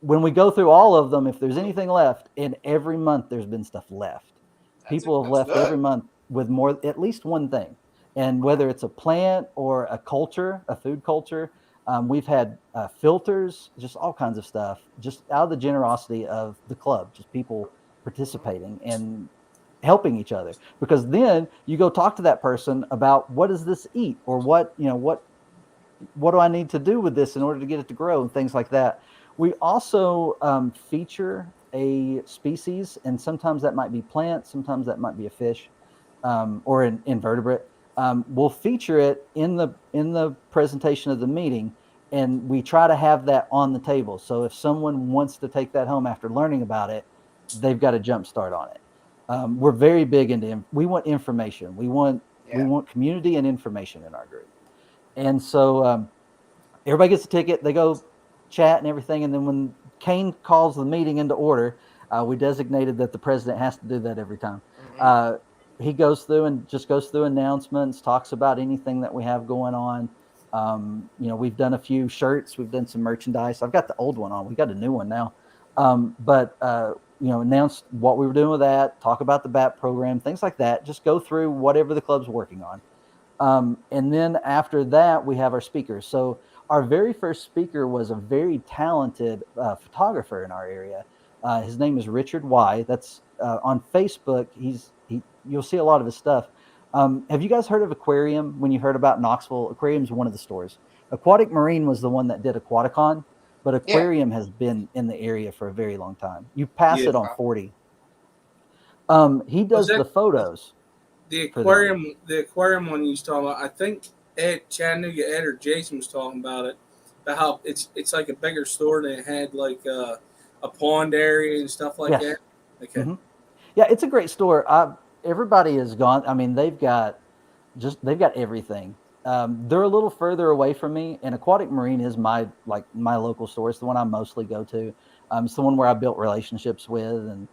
[SPEAKER 3] when we go through all of them, if there's anything left, in every month there's been stuff left. People have
[SPEAKER 1] That's
[SPEAKER 3] left every
[SPEAKER 1] good.
[SPEAKER 3] month with more, at least one thing. And whether it's a plant or a culture, a food culture, we've had filters, just all kinds of stuff, just out of the generosity of the club, just people participating and helping each other. Because then you go talk to that person about what does this eat, or what do I need to do with this in order to get it to grow, and things like that. We also feature a species, and sometimes that might be plant, sometimes that might be a fish, or an invertebrate. We'll feature it in the presentation of the meeting, and we try to have that on the table. So if someone wants to take that home after learning about it, they've got a jump start on it. We're very big into we want information. We
[SPEAKER 1] Yeah.
[SPEAKER 3] want community and information in our group. And so everybody gets a ticket. They go chat and everything. And then when Kane calls the meeting into order, we designated that the president has to do that every time.
[SPEAKER 1] Mm-hmm.
[SPEAKER 3] He goes through and just goes through announcements, talks about anything that we have going on. We've done a few shirts. We've done some merchandise. I've got the old one on. We got a new one now. But announced what we were doing with that, talk about the BAP program, things like that. Just go through whatever the club's working on. And then after that, we have our speakers. So our very first speaker was a very talented photographer in our area. His name is Richard Y. That's on Facebook. You'll see a lot of his stuff. Have you guys heard of Aquarium? When you heard about Knoxville, Aquarium is one of the stores. Aquatic Marine was the one that did Aquaticon. but
[SPEAKER 1] Yeah.
[SPEAKER 3] aquarium has been in the area for a very long time. You pass
[SPEAKER 2] Yeah.
[SPEAKER 3] it on 40. He
[SPEAKER 2] Was
[SPEAKER 3] does
[SPEAKER 2] that
[SPEAKER 3] the photos
[SPEAKER 2] the
[SPEAKER 3] for them.
[SPEAKER 2] aquarium? The aquarium one you was talking about? I think Ed Chattanooga Ed or Jason was talking about it. About how it's like a bigger store and it had like a pond area and stuff like that.
[SPEAKER 3] Yes.
[SPEAKER 2] Okay.
[SPEAKER 3] Hmm. Yeah, it's a great store. Everybody is gone. I mean, they've got everything. They're a little further away from me, and Aquatic Marine is my local store. It's the one I mostly go to. It's the one where I built relationships with, and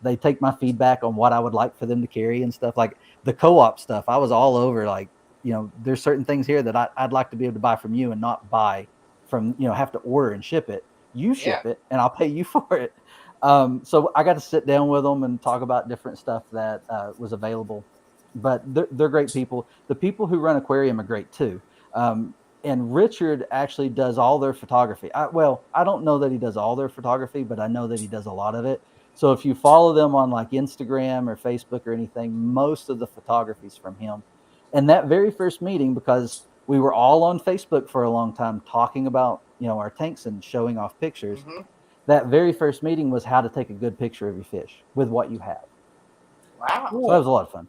[SPEAKER 3] they take my feedback on what I would like for them to carry and stuff. Like the co-op stuff, I was all over. Like, there's certain things here that I'd like to be able to buy from you and not buy from, have to order and ship it. You
[SPEAKER 1] Yeah.
[SPEAKER 3] ship it, and I'll pay you for it. So I got to sit down with them and talk about different stuff that was available. But they're great people. The people who run aquarium are great too. And Richard actually does all their photography. I don't know that he does all their photography, but I know that he does a lot of it. So if you follow them on like Instagram or Facebook or anything, most of the photography is from him. And that very first meeting, because we were all on Facebook for a long time talking about, our tanks and showing off pictures.
[SPEAKER 1] Hmm.
[SPEAKER 3] That very first meeting was how to take a good picture of your fish with what you have.
[SPEAKER 1] Wow.
[SPEAKER 3] So that
[SPEAKER 2] Cool.
[SPEAKER 3] was a lot of fun.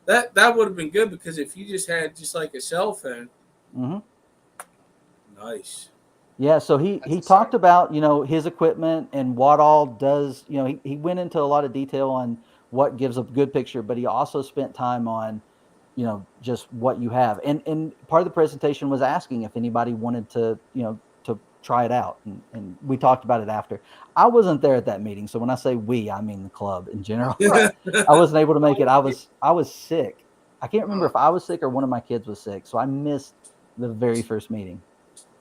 [SPEAKER 2] That would have been good because if you just had just like a cell phone,
[SPEAKER 3] Hmm.
[SPEAKER 2] nice.
[SPEAKER 3] Yeah, so he
[SPEAKER 1] That's
[SPEAKER 3] talked
[SPEAKER 1] exciting.
[SPEAKER 3] about, his equipment and what all does, he went into a lot of detail on what gives a good picture, but he also spent time on, just what you have. And part of the presentation was asking if anybody wanted to try it out, and we talked about it after. I wasn't there at that meeting, so when I say we, I mean the club in general.
[SPEAKER 1] Right.
[SPEAKER 3] I wasn't able to make it. I was sick. I can't remember
[SPEAKER 1] Mm.
[SPEAKER 3] if I was sick or one of my kids was sick, so I missed the very first meeting.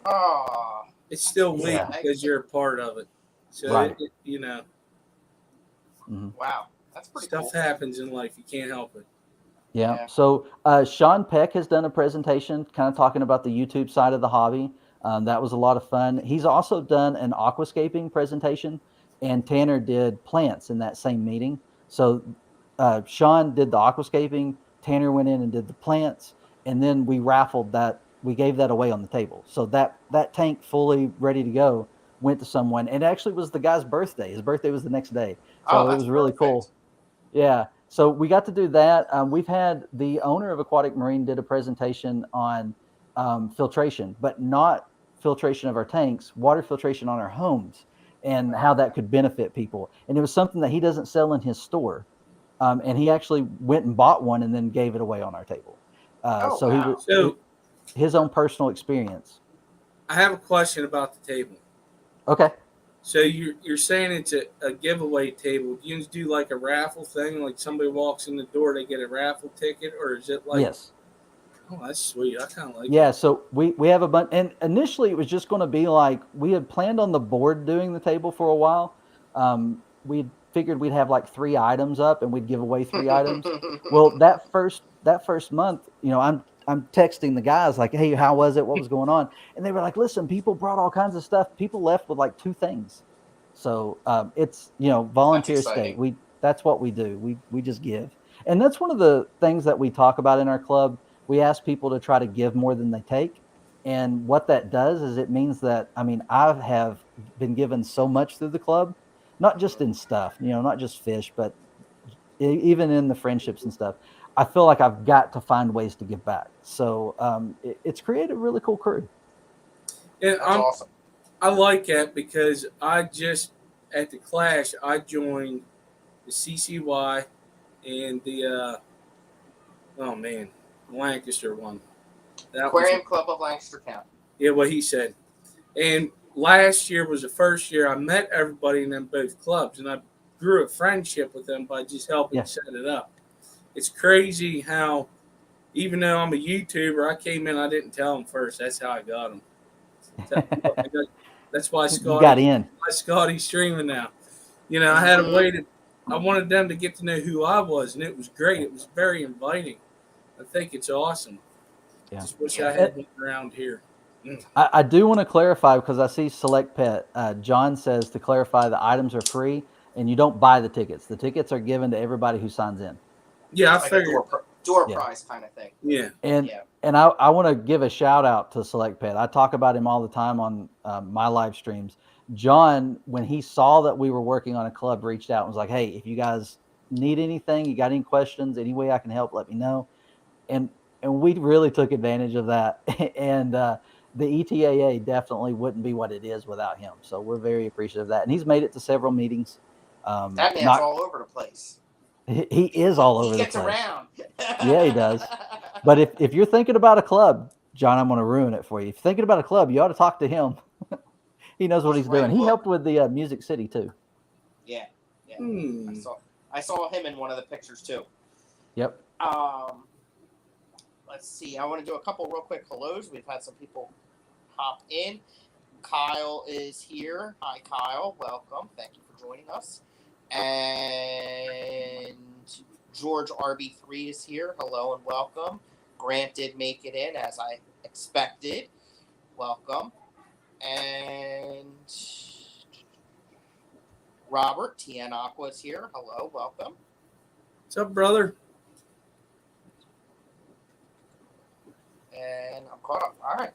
[SPEAKER 1] Oh,
[SPEAKER 2] It's
[SPEAKER 1] that's
[SPEAKER 2] still
[SPEAKER 1] so
[SPEAKER 2] weak
[SPEAKER 3] Yeah,
[SPEAKER 1] sad.
[SPEAKER 2] because you're a part of it. So
[SPEAKER 3] right. Hmm.
[SPEAKER 1] Wow, that's pretty
[SPEAKER 2] stuff
[SPEAKER 1] cool.
[SPEAKER 2] happens in life. You can't help it.
[SPEAKER 3] Yeah.
[SPEAKER 1] Yeah.
[SPEAKER 3] So Sean Peck has done a presentation kind of talking about the YouTube side of the hobby. That was a lot of fun. He's also done an aquascaping presentation, and Tanner did plants in that same meeting. So Sean did the aquascaping, Tanner went in and did the plants, and then we raffled that. We gave that away on the table. So that tank fully ready to go went to someone, and it actually was the guy's birthday. His birthday was the next day,
[SPEAKER 1] Oh,
[SPEAKER 3] so it
[SPEAKER 1] that's
[SPEAKER 3] was really
[SPEAKER 1] perfect.
[SPEAKER 3] cool. Yeah. So we got to do that. We've had the owner of Aquatic Marine did a presentation on filtration, but not filtration of our tanks, water filtration on our homes, and how that could benefit people. And it was something that he doesn't sell in his store. And he actually went and bought one and then gave it away on our table.
[SPEAKER 1] Oh,
[SPEAKER 3] So he was
[SPEAKER 1] wow.
[SPEAKER 2] So
[SPEAKER 3] his own personal experience.
[SPEAKER 2] I have a question about the table.
[SPEAKER 3] Okay.
[SPEAKER 2] So you're saying it's a giveaway table. Do you do like a raffle thing? Like somebody walks in the door, they get a raffle ticket, or is it like,
[SPEAKER 3] Yes.
[SPEAKER 2] oh, that's sweet. I kind of like
[SPEAKER 3] Yeah,
[SPEAKER 2] that.
[SPEAKER 3] so we have a bunch, and initially it was just going to be like we had planned on the board doing the table for a while. We figured we'd have like 3 items up, and we'd give away 3 items. Well, that first month, I'm texting the guys like, "Hey, how was it? What was going on?" And they were like, "Listen, people brought all kinds of stuff. People left with like 2 things." So it's
[SPEAKER 1] That's
[SPEAKER 3] volunteer state.
[SPEAKER 1] exciting.
[SPEAKER 3] That's what we do. We just give, and that's one of the things that we talk about in our club. We ask people to try to give more than they take, and what that does is it means that, I mean, I have been given so much through the club, not just in stuff, not just fish, but even in the friendships and stuff. I feel like I've got to find ways to give back. So it's created a really cool crew.
[SPEAKER 2] And
[SPEAKER 1] That's awesome.
[SPEAKER 2] I like that because I just at the Clash I joined the CCY and the oh man, Lancaster one. That was
[SPEAKER 1] Aquarium Club of Lancaster County.
[SPEAKER 2] yeah what he said. And last year was the first year I met everybody in them both clubs, and I grew a friendship with them by just helping
[SPEAKER 3] Yeah.
[SPEAKER 2] set it up. It's crazy how even though I'm a YouTuber, I came in I didn't tell them first. That's how I got them. That's why
[SPEAKER 3] You got in.
[SPEAKER 2] Scotty's streaming now. I had a
[SPEAKER 1] Hmm.
[SPEAKER 2] way to. I wanted them to get to know who I was, and it was great. It was very inviting. I think it's awesome.
[SPEAKER 3] Yeah.
[SPEAKER 2] Just wish I
[SPEAKER 1] Yeah.
[SPEAKER 2] had one around here.
[SPEAKER 3] I do want to clarify, because I see Select Pet. John says to clarify, the items are free and you don't buy the tickets. The tickets are given to everybody who signs in.
[SPEAKER 2] Yeah, I
[SPEAKER 1] Like a
[SPEAKER 2] figured.
[SPEAKER 1] door
[SPEAKER 3] Yeah.
[SPEAKER 1] prize kind of thing.
[SPEAKER 2] Yeah.
[SPEAKER 3] And
[SPEAKER 1] Yeah.
[SPEAKER 3] and I want to give a shout out to Select Pet. I talk about him all the time on my live streams. John, when he saw that we were working on a club, reached out and was like, "Hey, if you guys need anything, you got any questions, any way I can help, let me know." And we really took advantage of that. And the ETAA definitely wouldn't be what it is without him. So we're very appreciative of that. And he's made it to several meetings.
[SPEAKER 1] That man's all over the place.
[SPEAKER 3] He is all over
[SPEAKER 1] He
[SPEAKER 3] the
[SPEAKER 1] gets
[SPEAKER 3] place.
[SPEAKER 1] around.
[SPEAKER 3] Yeah, he does. But if you're thinking about a club, John, I'm going to ruin it for you. If you're thinking about a club, you ought to talk to him. He knows what he's doing. He helped with the Music City too.
[SPEAKER 1] Yeah. Yeah.
[SPEAKER 2] Hmm.
[SPEAKER 1] I saw him in one of the pictures too.
[SPEAKER 3] Yep.
[SPEAKER 1] Let's see. I want to do a couple real quick hellos. We've had some people hop in. Kyle is here. Hi, Kyle. Welcome. Thank you for joining us. And George RB3 is here. Hello and welcome. Grant did make it in as I expected. Welcome. And Robert TN Aqua is here. Hello, welcome.
[SPEAKER 2] What's up, brother?
[SPEAKER 1] And I'm caught up. All right.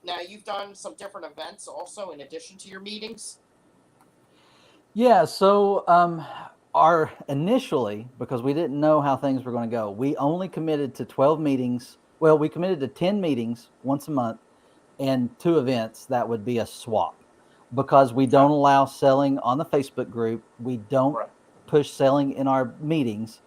[SPEAKER 1] Now you've done some different events also in addition to your meetings.
[SPEAKER 3] Yeah. So our initially, because we didn't know how things were going to go, we only committed to 12 meetings. Well, we committed to 10 meetings once a month and 2 events that would be a swap, because we don't allow selling on the Facebook group. We don't push selling in our meetings.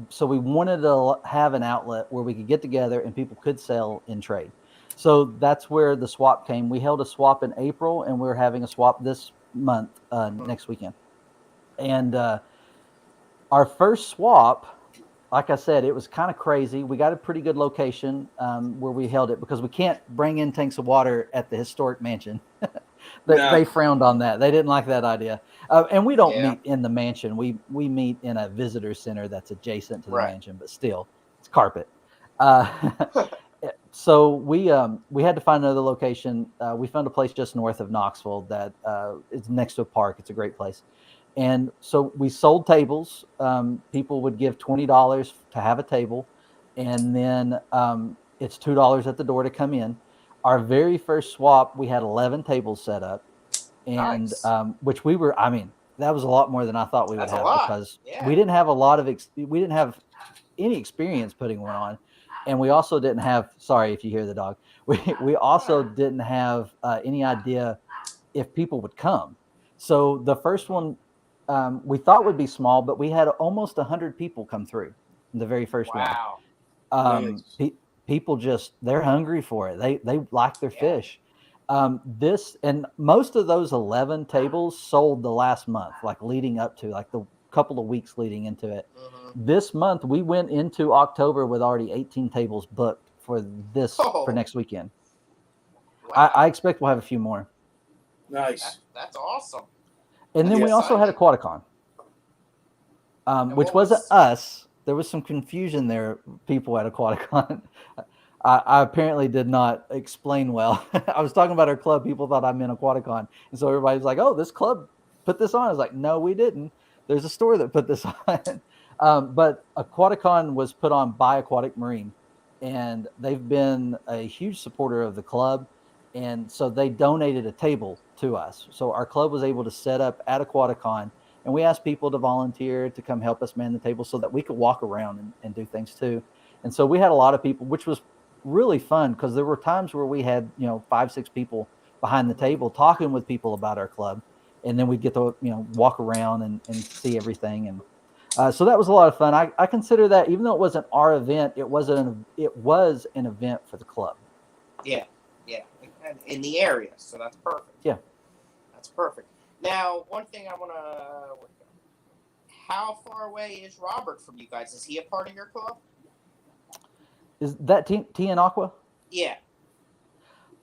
[SPEAKER 3] So we wanted to have an outlet where we could get together and people could sell and trade. So that's where the swap came. We held a swap in April, and we're having a swap this month, next weekend. And our first swap, like I said, it was kind of crazy. We got a pretty good location where we held it, because we can't bring in tanks of water at the historic mansion. They frowned on that. They didn't like that idea. And we don't meet in the mansion. We meet in a visitor center that's adjacent to the mansion, but still, it's carpet. So we had to find another location. We found a place just north of Knoxville that is next to a park. It's a great place. And so we sold tables. People would give $20 to have a table, and then it's $2 at the door to come in. Our very first swap, we had 11 tables set up, and which we were. I mean, that was a lot more than I thought we would have, because we didn't have a lot of we didn't have any experience putting one on, and we also didn't have. Sorry if you hear the dog. We also didn't have any idea if people would come. So the first one we thought would be small, but we had almost 100 people come through in the very first one.
[SPEAKER 2] Nice.
[SPEAKER 3] People they're hungry for it. They like their fish. This, and most of those 11 tables sold the last month, like leading up to, like the couple of weeks leading into it. This month we went into October with already 18 tables booked for for next weekend. I expect we'll have a few more.
[SPEAKER 2] Nice.
[SPEAKER 1] That's awesome.
[SPEAKER 3] And then we also had Aquaticon, which wasn't us. There was some confusion there, people at Aquaticon. I apparently did not explain well. I was talking about our club. People thought I meant Aquaticon. And so everybody's like, oh, this club put this on. I was like, no, we didn't. There's a store that put this on. But Aquaticon was put on by Aquatic Marine, and they've been a huge supporter of the club. And so they donated a table to us. So our club was able to set up at Aquaticon, and we asked people to volunteer to come help us man the table so that we could walk around and do things too. And so we had a lot of people, which was really fun, because there were times where we had 5-6 people behind the table talking with people about our club, and then we'd get to walk around and see everything. And so that was a lot of fun. I consider that, even though it wasn't our event, it was an event for the club.
[SPEAKER 1] Yeah in the area, so that's perfect. That's perfect. Now, one thing I want to work on, how far away is Robert from you guys? Is he a part of your club?
[SPEAKER 3] Is that TN Aqua?
[SPEAKER 1] Yeah.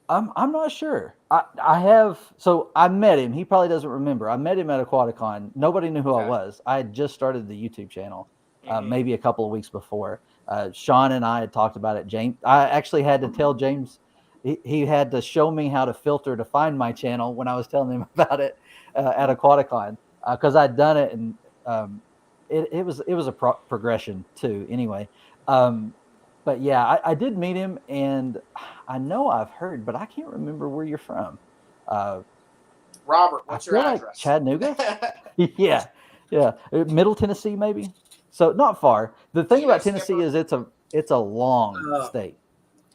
[SPEAKER 3] I'm not sure. I met him. He probably doesn't remember. I met him at Aquaticon. Nobody knew who I was. I had just started the YouTube channel, maybe a couple of weeks before. Sean and I had talked about it. James, I actually had to tell James. He had to show me how to filter to find my channel when I was telling him about it at Aquaticon, because I'd done it, and it was a progression too. Anyway, but yeah, I did meet him, and I know I've heard, but I can't remember where you're from. Uh,
[SPEAKER 1] Robert,
[SPEAKER 3] I
[SPEAKER 1] what's your
[SPEAKER 3] feel like
[SPEAKER 1] address?
[SPEAKER 3] Chattanooga. Yeah, yeah, Middle Tennessee maybe. So not far. The
[SPEAKER 1] Do
[SPEAKER 3] thing
[SPEAKER 1] you know
[SPEAKER 3] about Tennessee
[SPEAKER 1] Skipper?
[SPEAKER 3] is it's a long
[SPEAKER 2] Uh,
[SPEAKER 3] state.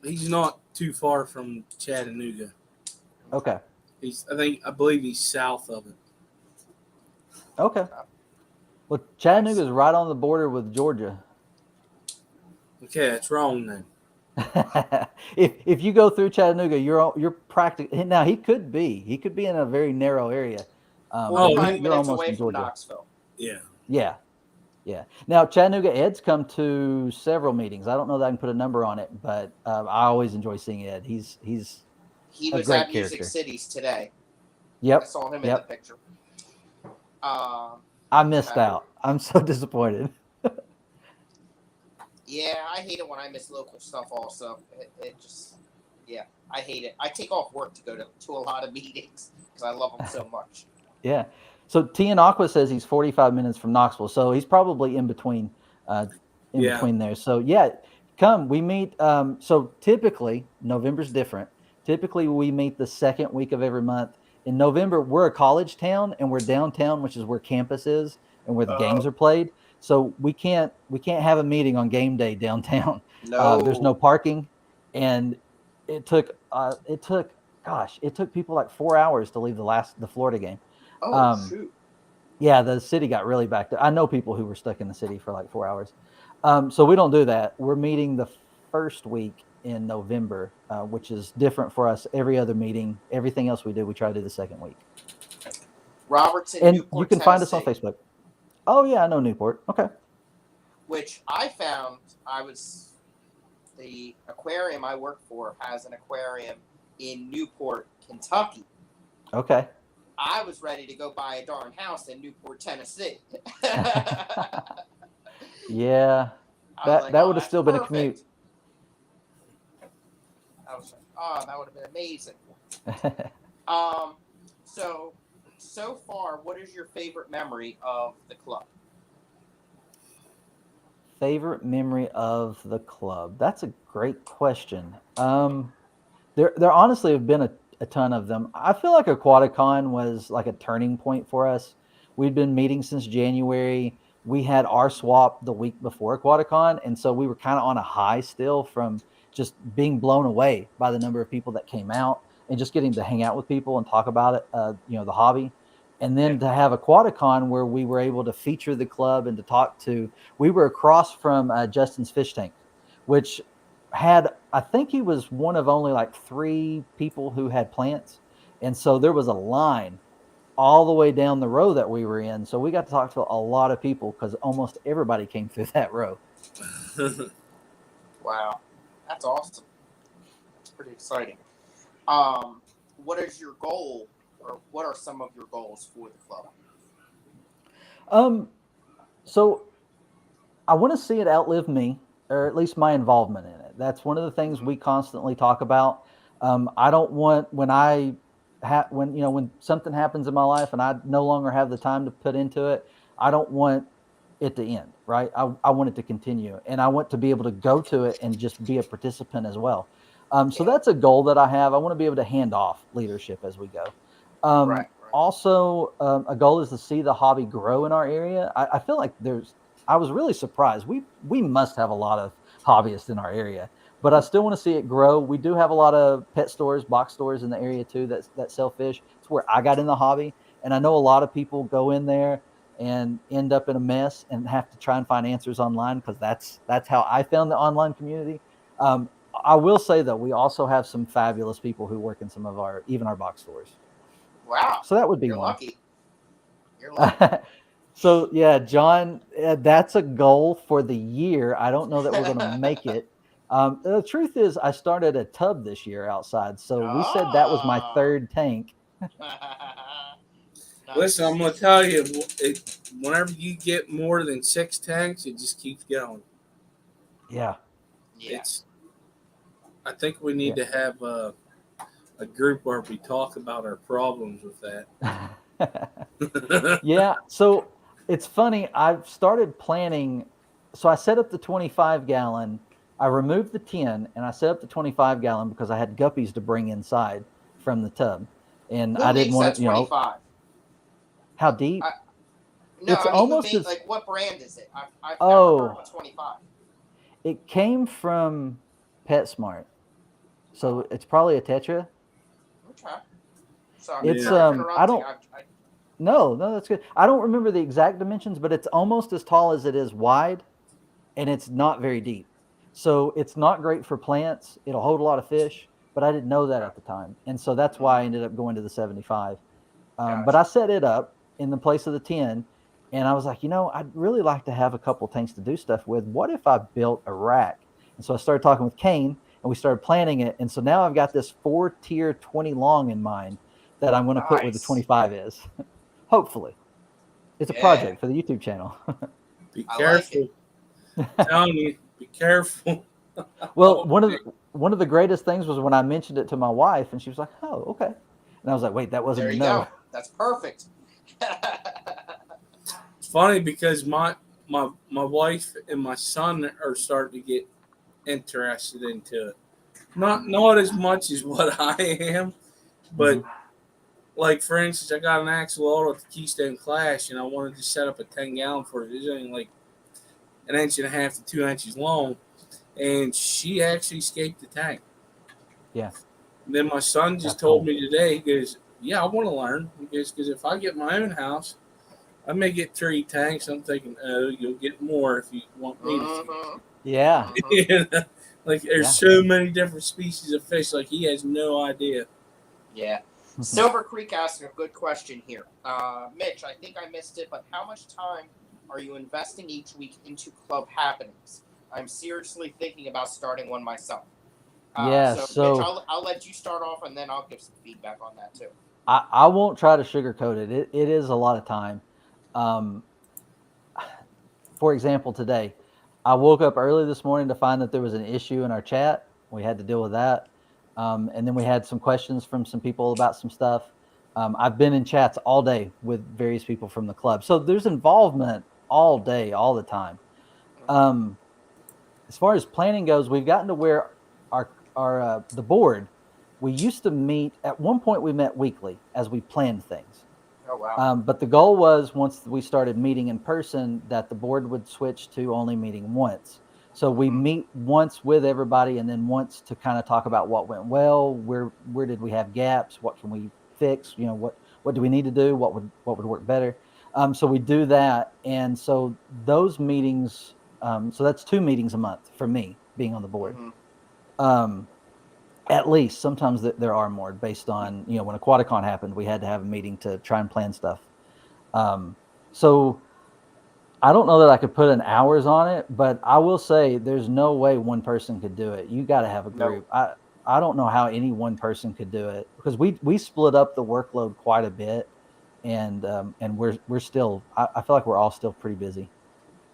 [SPEAKER 2] he's not too far from Chattanooga.
[SPEAKER 1] Okay.
[SPEAKER 3] Okay,
[SPEAKER 2] I believe he's south of it.
[SPEAKER 3] okay. Well, Chattanooga
[SPEAKER 1] Nice.
[SPEAKER 3] is right on the border with Georgia.
[SPEAKER 2] Okay, that's wrong then.
[SPEAKER 3] If you go through Chattanooga, you're practically now. He could be in a very narrow area, but
[SPEAKER 2] Oh,
[SPEAKER 3] you
[SPEAKER 1] 45
[SPEAKER 3] you're
[SPEAKER 1] minutes
[SPEAKER 3] almost
[SPEAKER 1] away
[SPEAKER 3] in
[SPEAKER 1] from
[SPEAKER 3] Georgia.
[SPEAKER 1] Knoxville.
[SPEAKER 2] yeah.
[SPEAKER 3] Yeah, yeah. Now Chattanooga Ed's come to several meetings. I don't know that I can put a number on it, but I always enjoy seeing Ed. He's
[SPEAKER 1] He
[SPEAKER 3] a
[SPEAKER 1] was
[SPEAKER 3] great
[SPEAKER 1] at Music
[SPEAKER 3] character.
[SPEAKER 1] Cities today. I
[SPEAKER 3] Yep,
[SPEAKER 1] saw him in the
[SPEAKER 3] yep.
[SPEAKER 1] picture. Um,
[SPEAKER 3] I missed
[SPEAKER 1] uh,
[SPEAKER 3] out. I'm so disappointed.
[SPEAKER 1] yeah, I hate it when I miss local stuff. Also, it just, yeah, I hate it. I take off work to go to a lot of meetings because I love them so much.
[SPEAKER 3] Yeah. So Tian Aqua says he's 45 minutes from Knoxville, so he's probably uh, in
[SPEAKER 2] Yeah.
[SPEAKER 3] between there. So yeah, come. We meet. So typically November's different. Typically we meet the second week of every month. In November, we're a college town and we're downtown, which is where campus is and where the games are played. So we can't have a meeting on game day downtown. There's no
[SPEAKER 1] No.
[SPEAKER 3] parking, and it took gosh, it took people like 4 hours to leave the Florida game.
[SPEAKER 1] Oh
[SPEAKER 3] Um,
[SPEAKER 1] shoot.
[SPEAKER 3] yeah, the city got really backed up. I know people who were stuck in the city for like 4 hours. So we don't do that. We're meeting the first week in November, which is different for us. Every other meeting, everything else we do, we try to do the second week.
[SPEAKER 1] Robert's in
[SPEAKER 3] And you
[SPEAKER 1] Newport,
[SPEAKER 3] can find us on
[SPEAKER 1] Tennessee,
[SPEAKER 3] Facebook. Oh yeah, I know Newport. Okay.
[SPEAKER 1] which I found I was the aquarium I work for has an aquarium in Newport, Kentucky.
[SPEAKER 3] Okay.
[SPEAKER 1] I was ready to go buy a darn house in Newport, Tennessee. I
[SPEAKER 3] Yeah.
[SPEAKER 1] was
[SPEAKER 3] That
[SPEAKER 1] like,
[SPEAKER 3] that
[SPEAKER 1] oh,
[SPEAKER 3] would have
[SPEAKER 1] that's
[SPEAKER 3] still been a commute.
[SPEAKER 1] perfect. I was like, oh, that would have been amazing. Um, so far, what is your favorite memory of the club?
[SPEAKER 3] Favorite memory of the club? That's a great question. There honestly have been a ton of them. I feel like Aquaticon was like a turning point for us. We'd been meeting since January. We had our swap the week before Aquaticon, and so we were kind of on a high still from just being blown away by the number of people that came out and just getting to hang out with people and talk about it, the hobby. And
[SPEAKER 1] Yeah.
[SPEAKER 3] then to have Aquaticon where we were able to feature the club and to talk to, we were across from Justin's fish tank, which had, I think he was one of only like three people who had plants. And so there was a line all the way down the row that we were in. So we got to talk to a lot of people because almost everybody came through that row.
[SPEAKER 1] Wow, that's awesome. That's pretty exciting. What is your goal, or what are some of your goals for the club?
[SPEAKER 3] Um, so I want to see it outlive me, or at least my involvement in it. That's one of the things
[SPEAKER 1] Mm-hmm.
[SPEAKER 3] we constantly talk about. I don't want when something happens in my life and I no longer have the time to put into it. I don't want it to end, right? I want it to continue, and I want to be able to go to it and just be a participant as well. So
[SPEAKER 1] Yeah.
[SPEAKER 3] that's a goal that I have. I want to be able to hand off leadership as we go.
[SPEAKER 1] Right. Right.
[SPEAKER 3] Also, a goal is to see the hobby grow in our area. I feel like I was really surprised. We must have a lot of hobbyists in our area, but I still want to see it grow. We do have a lot of pet stores, box stores in the area too that sell fish. It's where I got in the hobby, and I know a lot of people go in there and end up in a mess and have to try and find answers online because that's how I found the online community. I will say though, we also have some fabulous people who work in some of our even our box stores.
[SPEAKER 1] Wow,
[SPEAKER 3] So that would be
[SPEAKER 1] you're
[SPEAKER 3] one.
[SPEAKER 1] lucky. You're lucky.
[SPEAKER 3] So yeah, John, that's a goal for the year. I don't know that we're going to make it. The truth is, I started a tub this year outside, so we said that was my
[SPEAKER 1] Ah.
[SPEAKER 3] third tank.
[SPEAKER 2] Listen, I'm
[SPEAKER 1] Nice.
[SPEAKER 2] going to tell you, whenever you get more than 6 tanks, it just keeps going.
[SPEAKER 3] Yeah,
[SPEAKER 1] Yeah.
[SPEAKER 2] I think we need
[SPEAKER 3] yeah,
[SPEAKER 2] to have a group where we talk about our problems with that.
[SPEAKER 3] yeah. So It's funny. I've started planning. So I set up the 25-gallon. I removed the 10 and I set up the 25-gallon because I had guppies to bring inside from the tub. And
[SPEAKER 1] Who
[SPEAKER 3] I didn't
[SPEAKER 1] makes
[SPEAKER 3] want
[SPEAKER 1] that
[SPEAKER 3] to, you know,
[SPEAKER 1] 25?
[SPEAKER 3] how deep?
[SPEAKER 1] I, no,
[SPEAKER 3] It's
[SPEAKER 1] I mean, who
[SPEAKER 3] almost
[SPEAKER 1] made,
[SPEAKER 3] as,
[SPEAKER 1] like, what brand is it? I've never heard of
[SPEAKER 3] oh,
[SPEAKER 1] a 25.
[SPEAKER 3] it came from PetSmart. So
[SPEAKER 1] Oh,
[SPEAKER 3] it's probably a Tetra.
[SPEAKER 1] okay. Sorry,
[SPEAKER 3] It's,
[SPEAKER 2] Yeah.
[SPEAKER 1] sorry for
[SPEAKER 3] I
[SPEAKER 1] interrupting.
[SPEAKER 3] don't, no, no, that's good. I don't remember the exact dimensions, but it's almost as tall as it is wide, and it's not very deep. So it's not great for plants. It'll hold a lot of fish, but I didn't know that
[SPEAKER 1] Okay.
[SPEAKER 3] at the time. And so that's why I ended up going to the 75. But
[SPEAKER 1] Gotcha.
[SPEAKER 3] I set it up in the place of the 10. And I was like, I'd really like to have a couple tanks to do stuff with. What if I built a rack? And so I started talking with Kane and we started planning it. And so now I've got this 4-tier 20 long in mind that I'm going to put where the
[SPEAKER 1] Nice.
[SPEAKER 3] 25 is. Hopefully. It's a
[SPEAKER 1] Yeah,
[SPEAKER 3] project for the YouTube channel.
[SPEAKER 2] Be
[SPEAKER 1] I like it.
[SPEAKER 2] careful. Telling you, be careful.
[SPEAKER 3] Well,
[SPEAKER 2] Oh,
[SPEAKER 3] one of the greatest things was when I mentioned it to my wife, and she was like, "Oh, okay." And I was like, "Wait, that wasn't
[SPEAKER 1] There
[SPEAKER 3] a
[SPEAKER 1] you
[SPEAKER 3] no."
[SPEAKER 1] go. That's perfect.
[SPEAKER 2] it's funny because my wife and my son are starting to get interested into it. Not as much as what I am, but
[SPEAKER 3] Mhm.
[SPEAKER 2] like for instance, I got an axolotl at the Keystone Clash, and I wanted to set up a 10-gallon for it. It's only like an inch and a half to 2 inches long, and she actually escaped the tank.
[SPEAKER 3] Yeah,
[SPEAKER 2] And then my son just
[SPEAKER 3] that's
[SPEAKER 2] told
[SPEAKER 3] cool.
[SPEAKER 2] me today, he goes, "Yeah, I want to learn." He goes, "Because if I get my own house, I may get 3 tanks." I'm thinking, "Oh, you'll get more if you want me to teach
[SPEAKER 1] Mm-hmm.
[SPEAKER 3] Yeah,
[SPEAKER 2] you."
[SPEAKER 1] Mm-hmm.
[SPEAKER 2] You know? Like there's
[SPEAKER 3] yeah.
[SPEAKER 2] so many different species of fish. Like he has no idea.
[SPEAKER 1] Yeah. Silver Creek asking a good question here. Mitch, I think I missed it, but how much time are you investing each week into club happenings? I'm seriously thinking about starting one myself.
[SPEAKER 3] Yeah.
[SPEAKER 1] So, Mitch,
[SPEAKER 3] So
[SPEAKER 1] I'll let you start off, and then I'll give some feedback on that too.
[SPEAKER 3] I won't try to sugarcoat it. It is a lot of time. Um, for example, today, I woke up early this morning to find that there was an issue in our chat. We had to deal with that. And then we had some questions from some people about some stuff. I've been in chats all day with various people from the club. So there's involvement all day, all the time.
[SPEAKER 1] Mm-hmm.
[SPEAKER 3] Um, as far as planning goes, we've gotten to where our the board, we used to meet at one point, we met weekly as we planned things.
[SPEAKER 1] Oh wow.
[SPEAKER 3] But the goal was once we started meeting in person that the board would switch to only meeting once. So we
[SPEAKER 1] Mm-hmm.
[SPEAKER 3] meet once with everybody and then once to kind of talk about what went well, where did we have gaps, what can we fix, what do we need to do, what would work better. So we do that, and so those meetings. So that's 2 meetings a month for me being on the board.
[SPEAKER 1] Mm-hmm.
[SPEAKER 3] Um, at least sometimes there are more based on when Aquaticon happened, we had to have a meeting to try and plan stuff. Um, so I don't know that I could put an hours on it, but I will say there's no way one person could do it. You got to have a
[SPEAKER 1] No.
[SPEAKER 3] group. I don't know how any one person could do it because we split up the workload quite a bit, and we're still. I feel like we're all still pretty busy.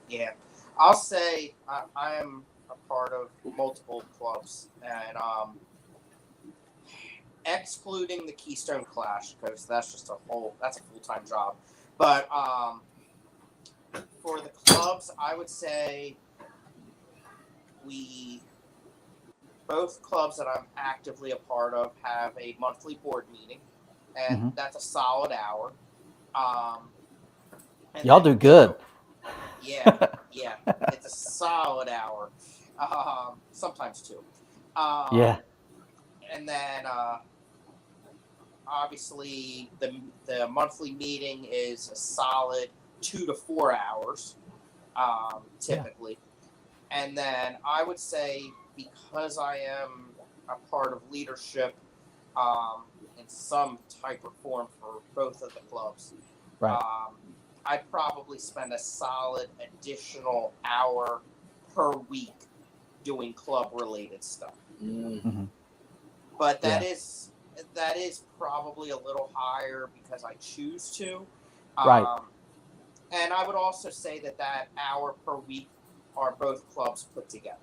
[SPEAKER 1] Yeah. I'll say I am a part of multiple clubs, and excluding the Keystone Clash because that's a full time job. But for the clubs, I would say we both clubs that I'm actively a part of have a monthly board meeting, and
[SPEAKER 3] Hmm.
[SPEAKER 1] that's a solid hour. Um, and
[SPEAKER 3] Y'all
[SPEAKER 1] then
[SPEAKER 3] do
[SPEAKER 1] we
[SPEAKER 3] good.
[SPEAKER 1] go, yeah, yeah, it's a solid hour, sometimes two.
[SPEAKER 3] Yeah,
[SPEAKER 1] And then obviously the monthly meeting is a solid 2 to 4 hours,
[SPEAKER 3] yeah,
[SPEAKER 1] typically. And then I would say because I am a part of leadership in some type or form for both of the clubs,
[SPEAKER 3] right.
[SPEAKER 1] um, I'd probably spend a solid additional hour per week doing club related stuff.
[SPEAKER 2] Mm.
[SPEAKER 3] Hmm.
[SPEAKER 1] But
[SPEAKER 3] Yeah,
[SPEAKER 1] that is probably a little higher because I choose to.
[SPEAKER 3] right.
[SPEAKER 1] Um, and I would also say that hour per week are both clubs put together.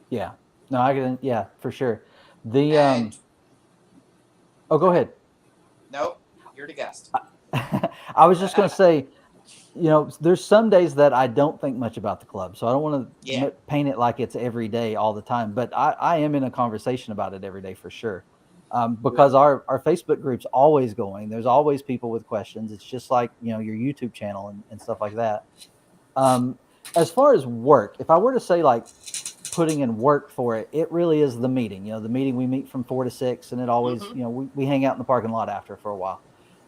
[SPEAKER 3] Yeah. No, I can. Yeah, for sure. The
[SPEAKER 1] And
[SPEAKER 3] Oh,
[SPEAKER 1] go
[SPEAKER 3] go
[SPEAKER 1] ahead.
[SPEAKER 3] ahead.
[SPEAKER 1] Nope, you're the guest.
[SPEAKER 3] I was just gonna say there's some days that I don't think much about the club, so I don't want to
[SPEAKER 1] Yeah.
[SPEAKER 3] paint it like it's every day all the time. But I am in a conversation about it every day for sure,
[SPEAKER 2] Yeah.
[SPEAKER 3] because our Facebook group's always going. There's always people with questions. It's just like your YouTube channel and stuff like that. Um, as far as work, if I were to say like putting in work for it, it really is the meeting. The meeting we meet from 4 to 6, and it always
[SPEAKER 1] Hmm.
[SPEAKER 3] we hang out in the parking lot after for a while.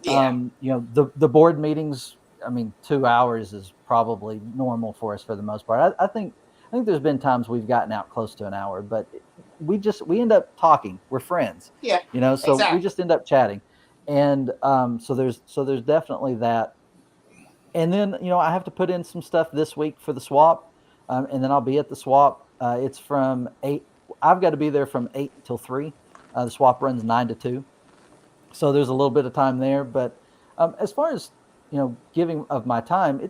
[SPEAKER 1] Yeah.
[SPEAKER 3] The board meetings, I mean, 2 hours is probably normal for us for the most part. I think there's been times we've gotten out close to an hour, but we end up talking. We're friends,
[SPEAKER 1] Yeah.
[SPEAKER 3] so we
[SPEAKER 1] Exactly.
[SPEAKER 3] just end up chatting, and so there's definitely that. And then I have to put in some stuff this week for the swap, and then I'll be at the swap. It's from 8. I've got to be there from 8 till 3. The swap runs 9 to 2, so there's a little bit of time there. But as far as giving of my time,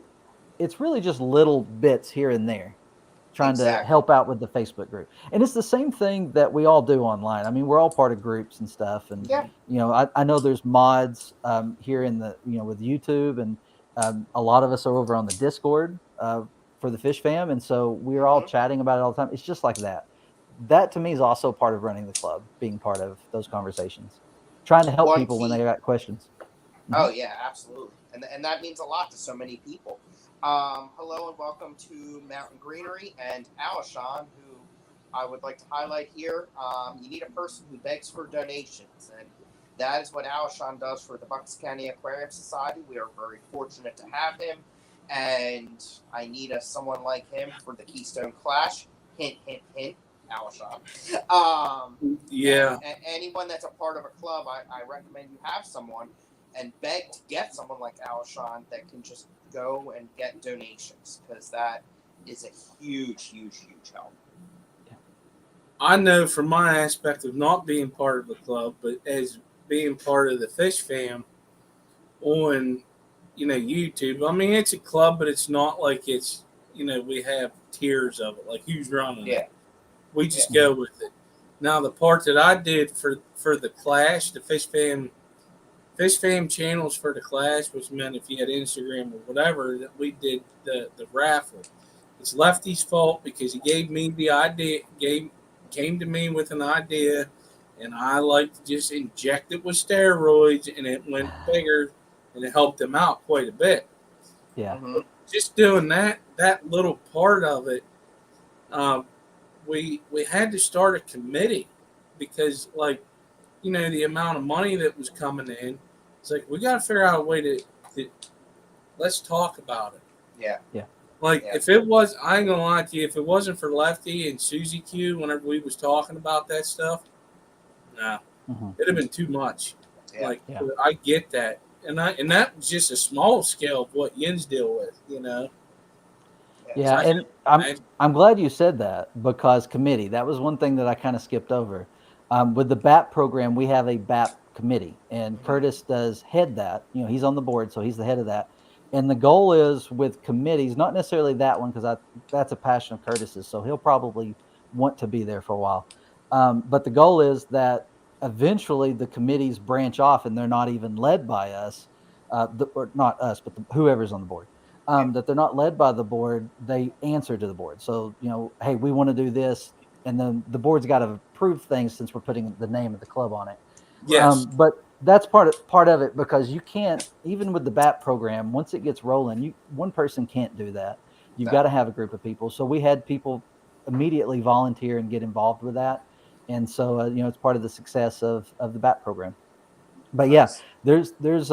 [SPEAKER 3] it's really just little bits here and there, trying to
[SPEAKER 1] Exactly.
[SPEAKER 3] help out with the Facebook group. And it's the same thing that we all do online. I mean, we're all part of groups and stuff. And,
[SPEAKER 1] Yeah.
[SPEAKER 3] I know there's mods here in with YouTube, and a lot of us are over on the Discord for the Fish Fam. And so we're all
[SPEAKER 1] Hmm.
[SPEAKER 3] chatting about it all the time. It's just like that. That to me is also part of running the club, being part of those conversations, trying to help
[SPEAKER 1] One
[SPEAKER 3] people when they
[SPEAKER 1] key.
[SPEAKER 3] got questions.
[SPEAKER 1] Oh
[SPEAKER 3] Mhm.
[SPEAKER 1] yeah, absolutely, and that means a lot to so many people. Hello and welcome to Mountain Greenery and Alishon, who I would like to highlight here. You need a person who begs for donations, and that is what Alishon does for the Bucks County Aquarium Society. We are very fortunate to have him, and I need someone like him for the Keystone Clash. Hint, hint, hint. Alishon.
[SPEAKER 2] Yeah.
[SPEAKER 1] And anyone that's a part of a club, I recommend you have someone and beg to get someone like Alishon that can just go and get donations, because that is a huge, huge, huge help.
[SPEAKER 2] I know from my aspect of not being part of the club, but as being part of the Fish Fam on, YouTube. I mean, it's a club, but it's not like it's, we have tiers of it. Like who's running it?
[SPEAKER 1] Yeah,
[SPEAKER 2] We
[SPEAKER 1] yeah,
[SPEAKER 2] just
[SPEAKER 3] Mhm.
[SPEAKER 2] go with it. Now the part that I did for the Clash, the Fish Fam channels for the Clash, which meant if you had Instagram or whatever, that we did the raffle. It's Lefty's fault because he gave me the idea, came to me with an idea, and I like to just inject it with steroids, and it went bigger, and it helped him out quite a bit.
[SPEAKER 3] Yeah.
[SPEAKER 1] hmm
[SPEAKER 2] Just doing that little part of it, um, we had to start a committee because the amount of money that was coming in. It's like we got to figure out a way to let's talk about it.
[SPEAKER 1] yeah,
[SPEAKER 3] Yeah.
[SPEAKER 2] Like
[SPEAKER 1] yeah.
[SPEAKER 2] if it was, I ain't gonna lie to you, if it wasn't for Lefty and Susie Q, whenever we was talking about that stuff, nah,
[SPEAKER 3] Mhm.
[SPEAKER 2] it'd have been too much.
[SPEAKER 1] Yeah.
[SPEAKER 2] Like
[SPEAKER 3] Yeah.
[SPEAKER 2] I get that, and that was just a small scale of what Yins deal with.
[SPEAKER 1] Yeah.
[SPEAKER 2] So
[SPEAKER 3] Yeah,
[SPEAKER 2] I can
[SPEAKER 3] and I'm
[SPEAKER 2] imagine.
[SPEAKER 3] I'm glad you said that, because committee, that was one thing that I kind of skipped over. With the BAP program, we have a BAP committee, and
[SPEAKER 1] Hmm.
[SPEAKER 3] Curtis does head that. He's on the board, so he's the head of that. And the goal is with committees, not necessarily that one, because that's a passion of Curtis's, so he'll probably want to be there for a while. But the goal is that eventually the committees branch off, and they're not even led by us, or not us, but whoever's on the board,
[SPEAKER 1] Yeah.
[SPEAKER 3] that they're not led by the board, they answer to the board. So, hey, we want to do this. And then the board's got to approve things, since we're putting the name of the club on it.
[SPEAKER 1] Right.
[SPEAKER 2] Yes.
[SPEAKER 3] But that's part of it, because you can't, even with the BAP program, once it gets rolling, one person can't do that. You've
[SPEAKER 1] No.
[SPEAKER 3] got to have a group of people. So we had people immediately volunteer and get involved with that. And so, it's part of the success of the BAP program. But yeah,
[SPEAKER 1] Nice.
[SPEAKER 3] there's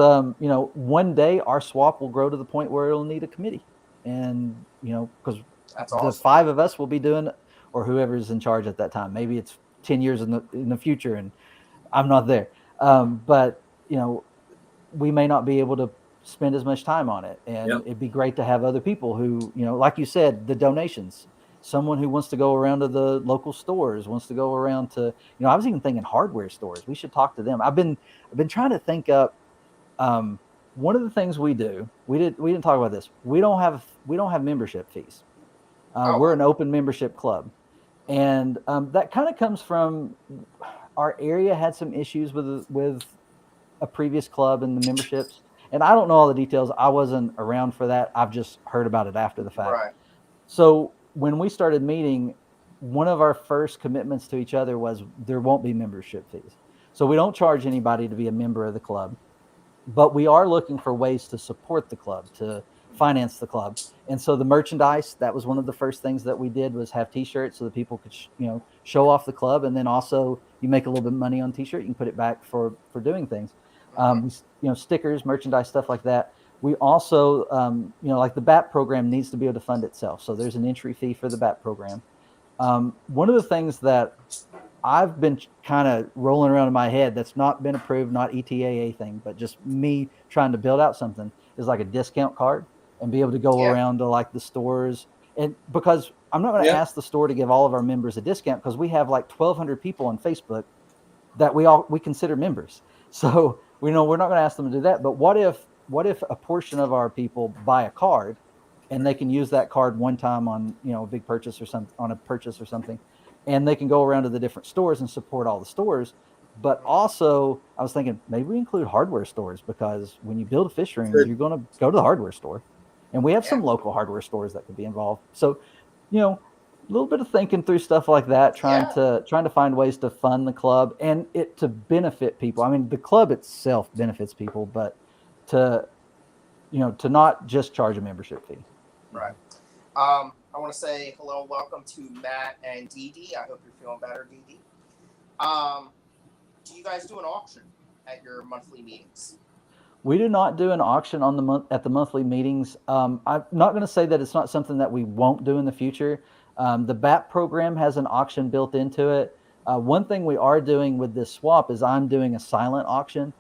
[SPEAKER 3] one day our swap will grow to the point where it'll need a committee, and because
[SPEAKER 1] That's
[SPEAKER 3] the
[SPEAKER 1] awesome.
[SPEAKER 3] 5 of us will be doing, or whoever's in charge at that time. Maybe it's 10 years in the future, and I'm not there. But we may not be able to spend as much time on it. And
[SPEAKER 2] Yep.
[SPEAKER 3] it'd be great to have other people who, like you said, the donations. Someone who wants to go around to the local stores, wants to go around to, I was even thinking hardware stores. We should talk to them. I've been trying to think up, one of the things we didn't talk about this. We don't have membership fees.
[SPEAKER 1] Oh
[SPEAKER 3] We're
[SPEAKER 1] wow.
[SPEAKER 3] an open membership club, and that kind of comes from our area had some issues with a previous club and the memberships, And I don't know all the details. I wasn't around for that. I've just heard about it after the fact.
[SPEAKER 1] Right.
[SPEAKER 3] So when we started meeting, one of our first commitments to each other was there won't be membership fees. So we don't charge anybody to be a member of the club, but we are looking for ways to support the club, to finance the club. And so the merchandise, that was one of the first things that we did, was have t-shirts so that people could show off the club. And then also you make a little bit of money on t-shirt, you can put it back for doing things.
[SPEAKER 1] Mhm.
[SPEAKER 3] Stickers, merchandise, stuff like that. We also like the BAP program needs to be able to fund itself, so there's an entry fee for the BAP program. One of the things that I've been kind of rolling around in my head that's not been approved, not ETAA thing, but just me trying to build out something, is like a discount card and be able to go
[SPEAKER 1] Yeah.
[SPEAKER 3] around to like the stores. And because I'm not going to
[SPEAKER 2] Yep.
[SPEAKER 3] ask the store to give all of our members a discount, because we have like 1,200 people on Facebook that we consider members. So we know we're not going to ask them to do that. But what if a portion of our people buy a card and they can use that card one time on a big purchase or something, on a purchase or something, and they can go around to the different stores and support all the stores. But also, I was thinking maybe we include hardware stores, because when you build a fish room, you're going to go to the hardware store, and we have some
[SPEAKER 1] Yeah.
[SPEAKER 3] local hardware stores that could be involved. So, a little bit of thinking through stuff like that, trying
[SPEAKER 1] Yeah.
[SPEAKER 3] to find ways to fund the club and it to benefit people. I mean, the club itself benefits people, but to to not just charge a membership fee.
[SPEAKER 1] Right. I want to say hello, welcome to Matt and Dee Dee. I hope you're feeling better, Dee Dee. Do you guys do an auction at your monthly meetings?
[SPEAKER 3] We do not do an auction on at the monthly meetings. I'm not going to say that it's not something that we won't do in the future. The BAP program has an auction built into it. One thing we are doing with this swap is I'm doing a silent auction.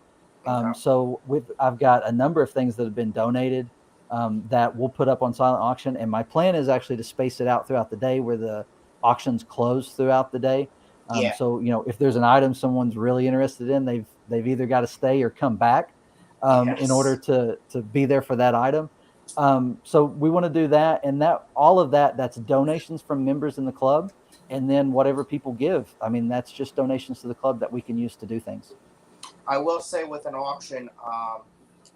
[SPEAKER 1] Okay.
[SPEAKER 3] So I've got a number of things that have been donated that we'll put up on silent auction, and my plan is actually to space it out throughout the day, where the auctions close throughout the day.
[SPEAKER 1] Yeah.
[SPEAKER 3] So if there's an item someone's really interested in, they've either got to stay or come back in order
[SPEAKER 1] Yes.
[SPEAKER 3] to be there for that item. So we want to do that, and that all of that's donations from members in the club, and then whatever people give. I mean, that's just donations to the club that we can use to do things.
[SPEAKER 1] I will say with an auction,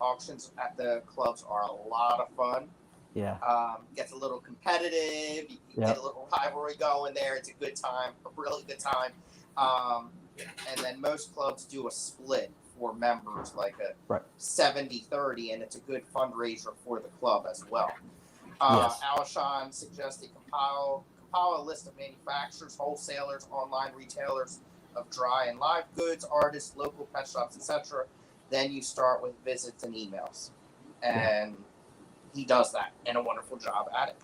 [SPEAKER 1] auctions at the clubs are a lot of fun.
[SPEAKER 3] Yeah.
[SPEAKER 1] Gets a little competitive. You
[SPEAKER 3] Yep.
[SPEAKER 1] get a little rivalry going there. It's a good time, a really good time. And then most clubs do a split for members, like a
[SPEAKER 3] Right.
[SPEAKER 1] 70-30, and it's a good fundraiser for the club as well.
[SPEAKER 3] Yes.
[SPEAKER 1] Alshon suggested compile a list of manufacturers, wholesalers, online retailers of dry and live goods, artists, local pet shops, etc. Then you start with visits and emails. And he does that, and a wonderful job at it.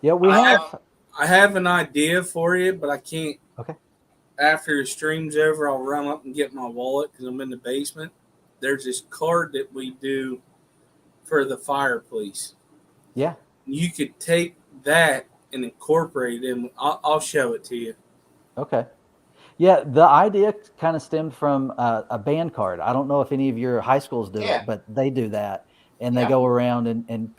[SPEAKER 3] Yeah, we have.
[SPEAKER 2] I have an idea for you, but I can't.
[SPEAKER 3] Okay.
[SPEAKER 2] After the stream's over, I'll run up and get my wallet because I'm in the basement. There's this card that we do for the fire police.
[SPEAKER 3] Yeah.
[SPEAKER 2] You could take that and incorporate it in. I'll show it to you.
[SPEAKER 3] Okay. Yeah, the idea kind of stemmed from a band card. I don't know if any of your high schools do
[SPEAKER 1] Yeah.
[SPEAKER 3] it, but they do that, and they
[SPEAKER 1] Yeah.
[SPEAKER 3] go around and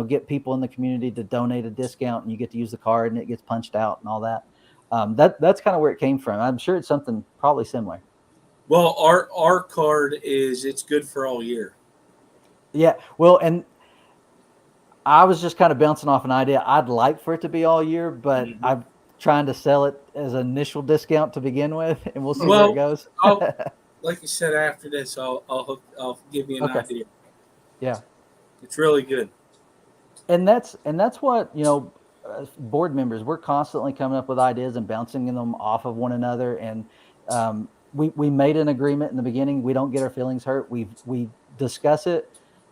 [SPEAKER 3] get people in the community to donate a discount, and you get to use the card, and it gets punched out and all that. That's kind of where it came from. I'm sure it's something probably similar.
[SPEAKER 2] Well, our card it's good for all year.
[SPEAKER 3] Yeah. Well, and I was just kind of bouncing off an idea. I'd like for it to be all year, but I'm trying to sell it as an initial discount to begin with, and we'll see where it goes.
[SPEAKER 2] Like you said, after this, I'll give you an idea.
[SPEAKER 3] Yeah,
[SPEAKER 2] it's really good.
[SPEAKER 3] And that's what board members, we're constantly coming up with ideas and bouncing them off of one another. And we made an agreement in the beginning. We don't get our feelings hurt. We discuss it.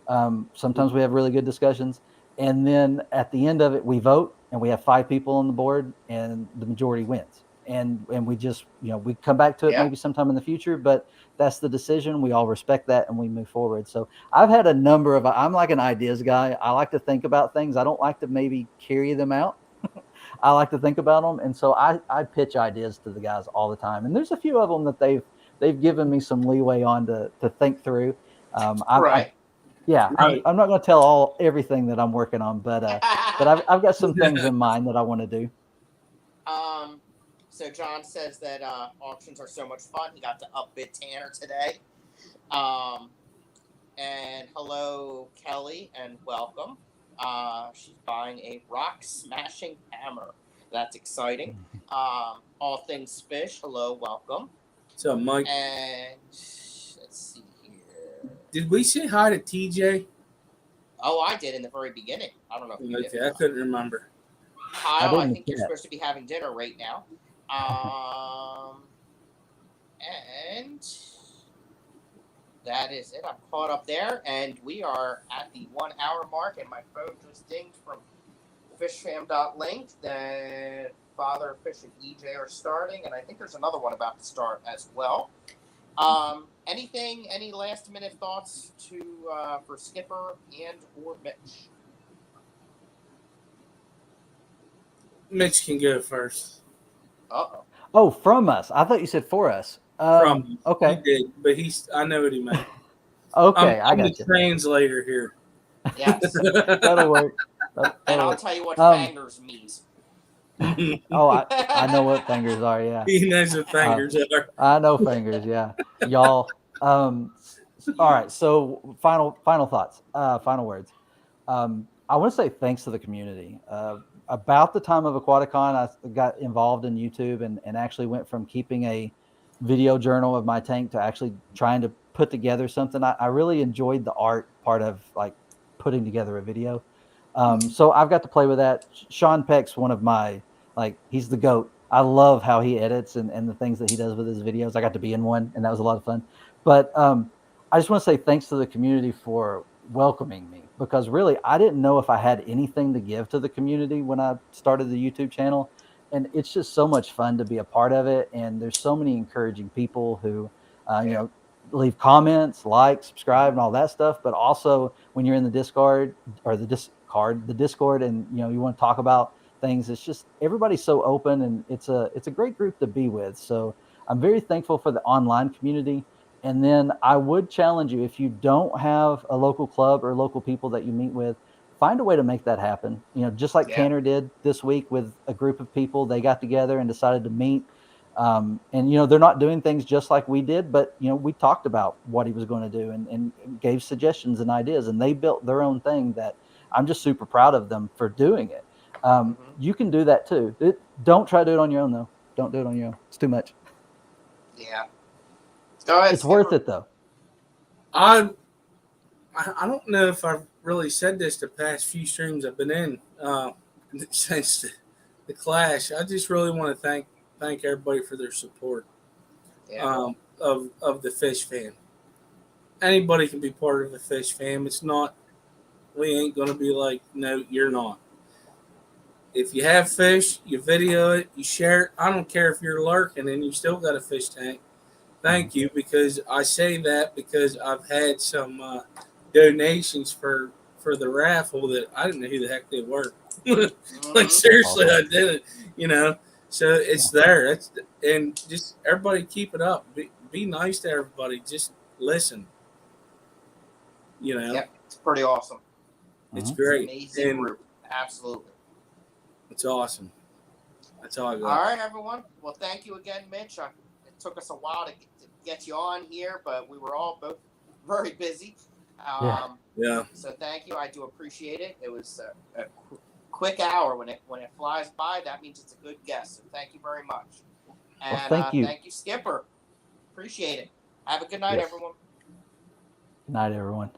[SPEAKER 3] Sometimes we have really good discussions, and then at the end of it, we vote, and we have 5 people on the board, and the majority wins. And we just we come back to it maybe sometime in the future, but that's the decision. We all respect that, and we move forward. So I've had a number of. I'm like an ideas guy. I like to think about things. I don't like to maybe carry them out. I like to think about them, and so I pitch ideas to the guys all the time. And there's a few of them that they've given me some leeway on to think through.
[SPEAKER 1] Right.
[SPEAKER 3] I'm not going to tell everything that I'm working on, but I've got some things in mind that I want to do.
[SPEAKER 1] So John says that auctions are so much fun. He got to upbid Tanner today. And hello, Kelly, and welcome. She's buying a rock smashing hammer. That's exciting. All things fish. Hello, welcome.
[SPEAKER 2] So, Mike,
[SPEAKER 1] And let's see here.
[SPEAKER 2] did we say hi to TJ?
[SPEAKER 1] Oh, I did in the very beginning. I don't know if you did.
[SPEAKER 2] Okay, I couldn't remember.
[SPEAKER 3] I
[SPEAKER 1] Kyle,
[SPEAKER 3] did
[SPEAKER 1] I
[SPEAKER 3] in the
[SPEAKER 1] think you're
[SPEAKER 3] chat.
[SPEAKER 1] supposed to be having dinner right now. Um, and that is it. I'm caught up there, and we are at the 1 hour mark, and my phone just dinged from fishfam.link that Father Fish and EJ are starting, and I think there's another one about to start as well. Any last minute thoughts for Skipper and or Mitch?
[SPEAKER 2] Mitch can go first.
[SPEAKER 1] Uh-oh.
[SPEAKER 3] Oh, from us. I thought you said for us.
[SPEAKER 2] From he
[SPEAKER 3] Okay.
[SPEAKER 2] did, but I know what he meant.
[SPEAKER 3] Okay, I
[SPEAKER 2] I'm the
[SPEAKER 3] got you.
[SPEAKER 2] translator here.
[SPEAKER 1] Yes.
[SPEAKER 3] That'll work.
[SPEAKER 1] And
[SPEAKER 3] That'll
[SPEAKER 1] I'll
[SPEAKER 3] work.
[SPEAKER 1] tell you what
[SPEAKER 3] Um,
[SPEAKER 1] fangers means.
[SPEAKER 3] oh, I know what fingers are. Yeah,
[SPEAKER 2] He knows what fingers are.
[SPEAKER 3] I know fingers. Yeah, y'all. All right. So final thoughts. Final words. I want to say thanks to the community. About the time of Aquaticon, I got involved in YouTube and actually went from keeping a video journal of my tank to actually trying to put together something. I really enjoyed the art part of like putting together a video. So I've got to play with that. Sean Peck's one of my, like, he's the GOAT. I love how he edits and the things that he does with his videos. I got to be in one, and that was a lot of fun. But I just want to say thanks to the community for welcoming me, because really I didn't know if I had anything to give to the community when I started the YouTube channel. And it's just so much fun to be a part of it. And there's so many encouraging people who,
[SPEAKER 1] Yeah.
[SPEAKER 3] leave comments, like, subscribe, and all that stuff. But also when you're in the Discord the Discord, and you want to talk about things, it's just everybody's so open, and it's a great group to be with. So I'm very thankful for the online community. And then I would challenge you, if you don't have a local club or local people that you meet with, find a way to make that happen. Just like
[SPEAKER 1] Yeah.
[SPEAKER 3] Tanner did this week with a group of people, they got together and decided to meet. And they're not doing things just like we did, but we talked about what he was going to do and gave suggestions and ideas, and they built their own thing that I'm just super proud of them for doing it. You can do that too. Don't try to do it on your own though. Don't do it on your own. It's too much.
[SPEAKER 1] Yeah. Go ahead,
[SPEAKER 3] It's worth
[SPEAKER 1] Skipper.
[SPEAKER 3] it though.
[SPEAKER 2] I don't know if I've really said this the past few streams I've been in since the clash. I just really want to thank everybody for their support
[SPEAKER 1] Yeah.
[SPEAKER 2] of the fish fam. Anybody can be part of the fish fam. It's not, we ain't gonna be like, no, you're not. If you have fish, you video it, you share it. I don't care if you're lurking and you still got a fish tank. Thank you, because I say that because I've had some donations for the raffle that I didn't know who the heck they were. Like seriously, I didn't. So it's there. And just everybody keep it up. Be nice to everybody. Just listen.
[SPEAKER 1] Yep. It's pretty awesome.
[SPEAKER 2] It's
[SPEAKER 3] Mhm.
[SPEAKER 2] great.
[SPEAKER 1] Amazing
[SPEAKER 2] And
[SPEAKER 1] group. Absolutely.
[SPEAKER 2] it's awesome. That's all I
[SPEAKER 1] All
[SPEAKER 2] got.
[SPEAKER 1] right, everyone. Well, thank you again, Mitch. It took us a while to get you on here, but we were all both very busy.
[SPEAKER 3] Yeah.
[SPEAKER 2] Yeah.
[SPEAKER 1] So thank you. I do appreciate it. It was a quick hour. When it flies by, that means it's a good guess. So thank you very much. And
[SPEAKER 3] Well, thank you.
[SPEAKER 1] thank you, Skipper. Appreciate it. Have a good night,
[SPEAKER 3] Yes.
[SPEAKER 1] everyone.
[SPEAKER 3] Good night, everyone.